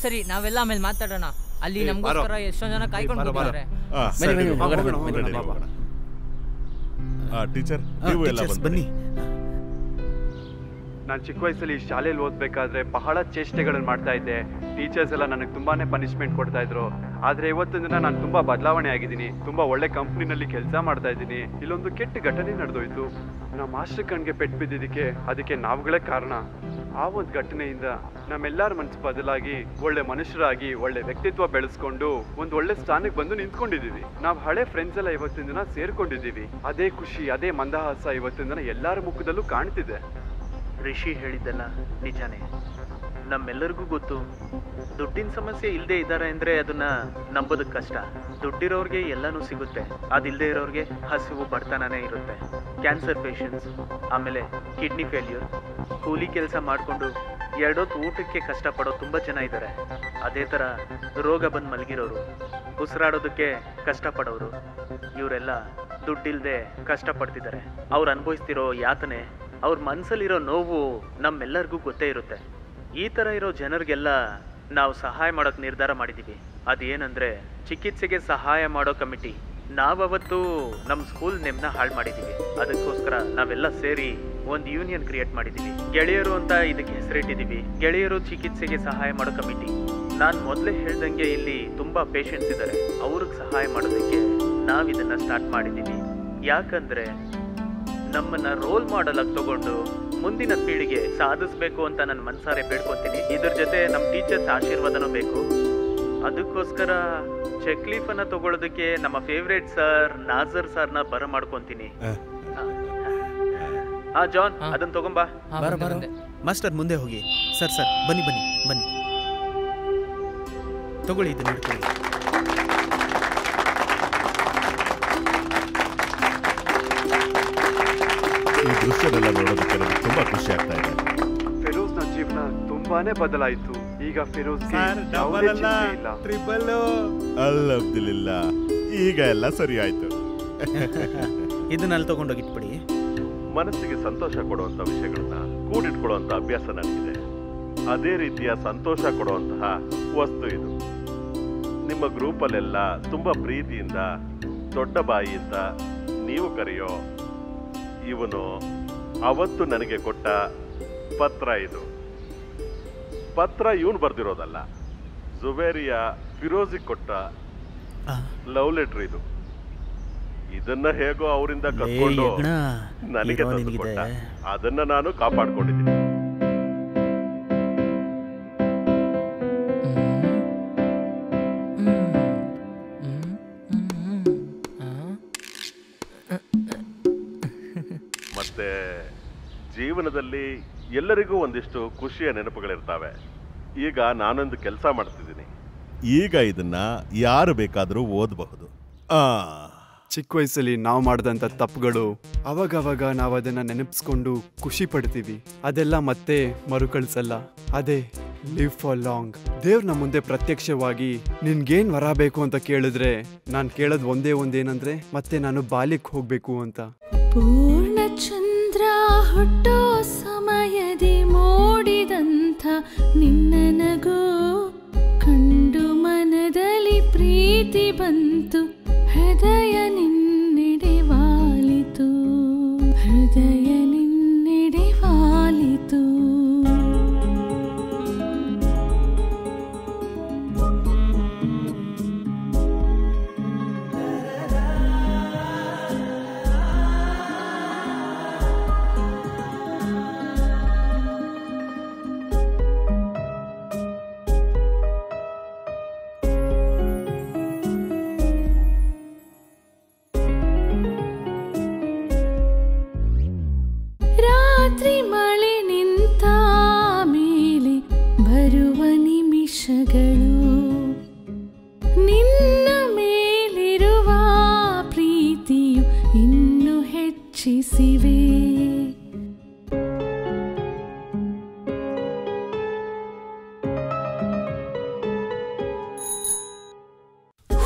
ಸರಿ, ನಾವೆಲ್ಲ ಆಮೇಲೆ ಮಾತಾಡೋಣ. ಅಲ್ಲಿ ನಮ್ಗೋಸ್ಕರ ಎಷ್ಟೊಂದು ಜನ ಕಾಯ್ಕೊಂಡು ಕೂತಿದ್ದಾರೆ. ಟೀಚರ್, ನೀವು ಎಲ್ಲ ಬನ್ನಿ. ನಾನು ಚಿಕ್ಕ ವಯಸ್ಸಲ್ಲಿ ಶಾಲೆಯಲ್ಲಿ ಓದಬೇಕಾದ್ರೆ ಬಹಳ ಚೇಷ್ಟೆಗಳನ್ನು ಮಾಡ್ತಾ ಇದ್ದೆ. ಟೀಚರ್ಸ್ ಎಲ್ಲ ನನಗೆ ತುಂಬಾನೇ ಪನಿಷ್ಮೆಂಟ್ ಕೊಡ್ತಾ ಇದ್ರು. ಆದರೆ ಇವತ್ತಿನ ದಿನ ನಾನು ತುಂಬಾ ಬದಲಾವಣೆ ಆಗಿದ್ದೀನಿ. ತುಂಬಾ ಒಳ್ಳೆ ಕಂಪ್ನಿನಲ್ಲಿ ಕೆಲಸ ಮಾಡ್ತಾ ಇದ್ದೀನಿ. ಇಲ್ಲೊಂದು ಕೆಟ್ಟ ಘಟನೆ ನಡೆದೋಯ್ತು. ನಮ್ಮ ಮಾಸ್ಟರ್ ಕಣ್ಗೆ ಪೆಟ್ಟು ಬಿದ್ದಿದ್ದಕ್ಕೆ ಅದಕ್ಕೆ ನಾವುಗಳೇ ಕಾರಣ. ಆ ಒಂದು ಘಟನೆಯಿಂದ ನಮ್ಮೆಲ್ಲರ ಮನಸ್ಸು ಬದಲಾಗಿ ಒಳ್ಳೆ ಮನುಷ್ಯರಾಗಿ ಒಳ್ಳೆ ವ್ಯಕ್ತಿತ್ವ ಬೆಳೆಸ್ಕೊಂಡು ಒಂದು ಒಳ್ಳೆ ಸ್ಥಾನಕ್ಕೆ ಬಂದು ನಿಂತ್ಕೊಂಡಿದ್ದೀವಿ. ನಾವು ಹಳೆ ಫ್ರೆಂಡ್ಸ್ ಎಲ್ಲ ಇವತ್ತಿನ ದಿನ ಸೇರ್ಕೊಂಡಿದ್ದೀವಿ. ಅದೇ ಖುಷಿ, ಅದೇ ಮಂದಹಾಸ ಇವತ್ತಿನ ದಿನ ಎಲ್ಲರ ಮುಖದಲ್ಲೂ ಕಾಣ್ತಿದೆ. ರಿಷಿ ಹೇಳಿದ್ದಲ್ಲ ನಿಜಾನೇ. ನಮ್ಮೆಲ್ಲರಿಗೂ ಗೊತ್ತು, ದುಡ್ಡಿನ ಸಮಸ್ಯೆ ಇಲ್ಲದೆ ಇದ್ದಾರೆ ಅಂದರೆ ಅದನ್ನ ನಂಬೋದಕ್ಕೆ ಕಷ್ಟ. ದುಡ್ಡಿರೋರಿಗೆ ಎಲ್ಲನೂ ಸಿಗುತ್ತೆ, ಅದಿಲ್ಲದೆ ಇರೋರಿಗೆ ಹಸಿವು ಬಡತನನೇ ಇರುತ್ತೆ. ಕ್ಯಾನ್ಸರ್ ಪೇಷಂಟ್ಸ್, ಆಮೇಲೆ ಕಿಡ್ನಿ ಫೇಲ್ಯೂರ್, ಕೂಲಿ ಕೆಲಸ ಮಾಡಿಕೊಂಡು ಎರಡೊತ್ತು ಊಟಕ್ಕೆ ಕಷ್ಟಪಡೋ ತುಂಬ ಜನ ಇದ್ದಾರೆ. ಅದೇ ಥರ ರೋಗ ಬಂದು ಮಲಗಿರೋರು, ಉಸಿರಾಡೋದಕ್ಕೆ ಕಷ್ಟಪಡೋರು, ಇವರೆಲ್ಲ ದುಡ್ಡಿಲ್ಲದೆ ಕಷ್ಟಪಡ್ತಿದ್ದಾರೆ. ಅವ್ರು ಅನುಭವಿಸ್ತಿರೋ ಯಾತನೆ, ಅವ್ರ ಮನಸ್ಸಲ್ಲಿರೋ ನೋವು ನಮ್ಮೆಲ್ಲರಿಗೂ ಗೊತ್ತೇ ಇರುತ್ತೆ. ಈ ಥರ ಇರೋ ಜನರಿಗೆಲ್ಲ ನಾವು ಸಹಾಯ ಮಾಡೋಕ್ಕೆ ನಿರ್ಧಾರ ಮಾಡಿದ್ದೀವಿ. ಅದೇನಂದರೆ ಚಿಕಿತ್ಸೆಗೆ ಸಹಾಯ ಮಾಡೋ ಕಮಿಟಿ. ನಾವವತ್ತು ನಮ್ಮ ಸ್ಕೂಲ್ ನೇಮ್ನ ಹಾಳು ಮಾಡಿದ್ದೀವಿ. ಅದಕ್ಕೋಸ್ಕರ ನಾವೆಲ್ಲ ಸೇರಿ ಒಂದು ಯೂನಿಯನ್ ಕ್ರಿಯೇಟ್ ಮಾಡಿದ್ದೀವಿ. ಗೆಳೆಯರು ಅಂತ ಇದಕ್ಕೆ ಹೆಸರಿಟ್ಟಿದ್ದೀವಿ, ಗೆಳೆಯರು ಚಿಕಿತ್ಸೆಗೆ ಸಹಾಯ ಮಾಡೋ ಕಮಿಟಿ. ನಾನು ಮೊದಲೇ ಹೇಳ್ದಂಗೆ ಇಲ್ಲಿ ತುಂಬ ಪೇಷಂಟ್ಸ್ ಇದ್ದಾರೆ. ಅವ್ರಿಗೆ ಸಹಾಯ ಮಾಡೋದಕ್ಕೆ ನಾವಿದನ್ನು ಸ್ಟಾರ್ಟ್ ಮಾಡಿದ್ದೀವಿ. ಯಾಕಂದರೆ ನಮ್ಮನ್ನ ರೋಲ್ ಮಾಡೆಲ್ ಆಗಿ ತಗೊಂಡು ಮುಂದಿನ ಪೀಳಿಗೆ ಸಾಧಿಸ್ಬೇಕು ಅಂತ ನನ್ನ ಮನಸಾರೆ ಬೇಡ್ಕೊತೀನಿ. ಇದ್ರ ಜೊತೆ ನಮ್ಮ ಟೀಚರ್ಸ್ ಆಶೀರ್ವಾದನೂ ಬೇಕು. ಅದಕ್ಕೋಸ್ಕರ ಚೆಕ್ ಲೀಫ್ ಅನ್ನ ತಗೊಳ್ಳೋದಕ್ಕೆ ನಮ್ಮ ಫೇವ್ರೇಟ್ ಸರ್ ನಾಜರ್ ಸರ್ನ ಬರ ಮಾಡ್ಕೊಂತೀನಿ. ಹಾ ಜಾನ್, ಅದನ್ನ ತಗೊಂಬಾ. ಮಾಸ್ಟರ್ ಮುಂದೆ ಹೋಗಿ. ಸರ್ ಸರ್ ಬನ್ನಿ ಬನ್ನಿ ಬನ್ನಿ, ತಗೊಳ್ಳಿ ಇದನ್ನ ಹಿಡ್ಕೊಳ್ಳಿ. ಈ ದೃಶ್ಯವೆಲ್ಲ ನೋಡೋದಕ್ಕೆ ನನಗೆ ತುಂಬಾ ಖುಷಿ ಆಗ್ತಾ ಇದೆ. ಫಿರೋಜ್ನ ಜೀವನ ತುಂಬಾನೇ ಬದಲಾಯಿತು. ಈಗ ಫಿರೋಜ್ಗೆ ಅಲ್ಹಮ್ದುಲಿಲ್ಲಾ, ಈಗ ಎಲ್ಲ ಸರಿ ಆಯ್ತು. ಇದನ್ನ ಅಲ್ಲಿ ತಗೊಂಡೋಗಿಟ್ಬಿಡಿ. ಮನಸ್ಸಿಗೆ ಸಂತೋಷ ಕೊಡುವಂತ ವಿಷಯಗಳನ್ನ ಕೂಡಿಟ್ಕೊಳ್ಳುವಂತ ಅಭ್ಯಾಸ ನನಗಿದೆ. ಅದೇ ರೀತಿಯ ಸಂತೋಷ ಕೊಡುವಂತಹ ವಸ್ತು ಇದು. ನಿಮ್ಮ ಗ್ರೂಪಲ್ಲೆಲ್ಲ ತುಂಬಾ ಪ್ರೀತಿಯಿಂದ ದೊಡ್ಡ ಬಾಯಿಯಿಂದ ನೀವು ಕರೆಯೋ ಇವನು ಅವತ್ತು ನನಗೆ ಕೊಟ್ಟ ಪತ್ರ. ಇದು ಪತ್ರ ಇವನು ಬರ್ದಿರೋದಲ್ಲ, ಜುಬೇರಿಯ ಫಿರೋಜಿಗೆ ಕೊಟ್ಟ ಲವ್ ಲೆಟರ್ ಇದು. ಇದನ್ನ ಹೇಗೋ ಅವರಿಂದ ಕರ್ಕೊಂಡು ನನಗೆ ತಂದು ಕೊಟ್ಟ. ಅದನ್ನ ನಾನು ಕಾಪಾಡ್ಕೊಂಡಿದ್ದೀನಿ. ಮತ್ತೆ ಜೀವನದಲ್ಲಿ ಎಲ್ಲರಿಗೂ ಒಂದಿಷ್ಟು ಖುಷಿಯ ನೆನಪುಗಳಿರ್ತಾವೆ. ಈಗ ನಾನೊಂದು ಕೆಲಸ ಮಾಡ್ತಿದ್ದೀನಿ. ಈಗ ಇದನ್ನ ಯಾರು ಬೇಕಾದರೂ ಓದಬಹುದು. ಚಿಕ್ಕ ವಯಸ್ಸಲ್ಲಿ ನಾವು ಮಾಡಿದಂಥ ತಪ್ಪುಗಳು ಅವಾಗವಾಗ ನಾವು ಅದನ್ನ ನೆನಪಿಸ್ಕೊಂಡು ಖುಷಿ ಪಡ್ತೀವಿ. ಅದೆಲ್ಲ ಮತ್ತೆ ಮರುಕಳಿಸಲ್ಲ. ಅದೇ ಲಿವ್ ಫಾರ್ ಲಾಂಗ್. ದೇವ್ರ ನಮ್ಮ ಮುಂದೆ ಪ್ರತ್ಯಕ್ಷವಾಗಿ ನಿನ್ಗೇನ್ ವರ ಬೇಕು ಅಂತ ಕೇಳಿದ್ರೆ ನಾನು ಕೇಳೋದು ಒಂದೇನಂದ್ರೆ ಮತ್ತೆ ನಾನು ಬಾಲ್ಯಕ್ಕೆ ಹೋಗ್ಬೇಕು ಅಂತ. ಪೂರ್ಣ ಚಂದ್ರ ಹುಟ್ಟೋ ಸಮಯದಿ ಮೂಡಿದಂಥ ನಿನ್ನ ನಗು ಕಂಡು ಮನದಲ್ಲಿ ಪ್ರೀತಿ ಬಂತು. ಹೃದಯ ನಿನ್ನೆಡೆ ವಾಲಿತು, ಹೃದಯ ನಿನ್ನೆಡೆ ವಾಲಿತು. ರಾತ್ರಿ ಮಳೆ ನಿಂತ ಮೇಲೆ ಬರುವ ನಿಮಿಷಗಳು ನಿನ್ನ ಮೇಲಿರುವ ಪ್ರೀತಿಯು ಇನ್ನು ಹೆಚ್ಚಿಸಿವೆ.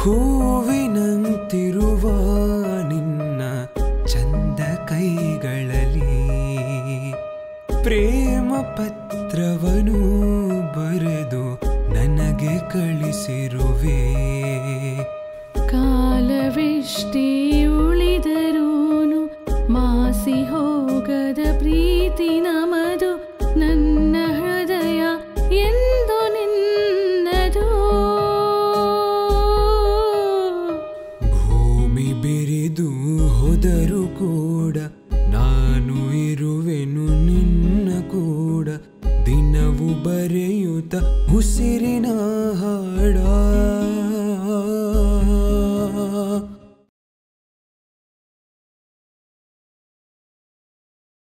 ಹೂವಿನಂತಿರುವ ನಿನ್ನ ಚಂದ ಕೈಗಳಲ್ಲಿ ಪ್ರೇಮ ಪತ್ರವನು ಬರೆದು ನನಗೆ ಕಳಿಸಿರುವೆ. ಕಾಲವೆಷ್ಟೇ ಉಳಿದರೂನು ಮಾಸಿ ಹೋಗದ ಪ್ರೀತಿ ನಮದು. ನನ್ನ ಹೃದಯ ಎಂದು ನಿನ್ನದು. ಭೂಮಿ ಬೆರೆದು ಹೋದರೂ ಕೂಡ ನಾನು ಇರುವೆನು ನಿನ್ನ ಕೂಡ. ದಿನವು ಬರೆಯುತ್ತ ಉಸಿರ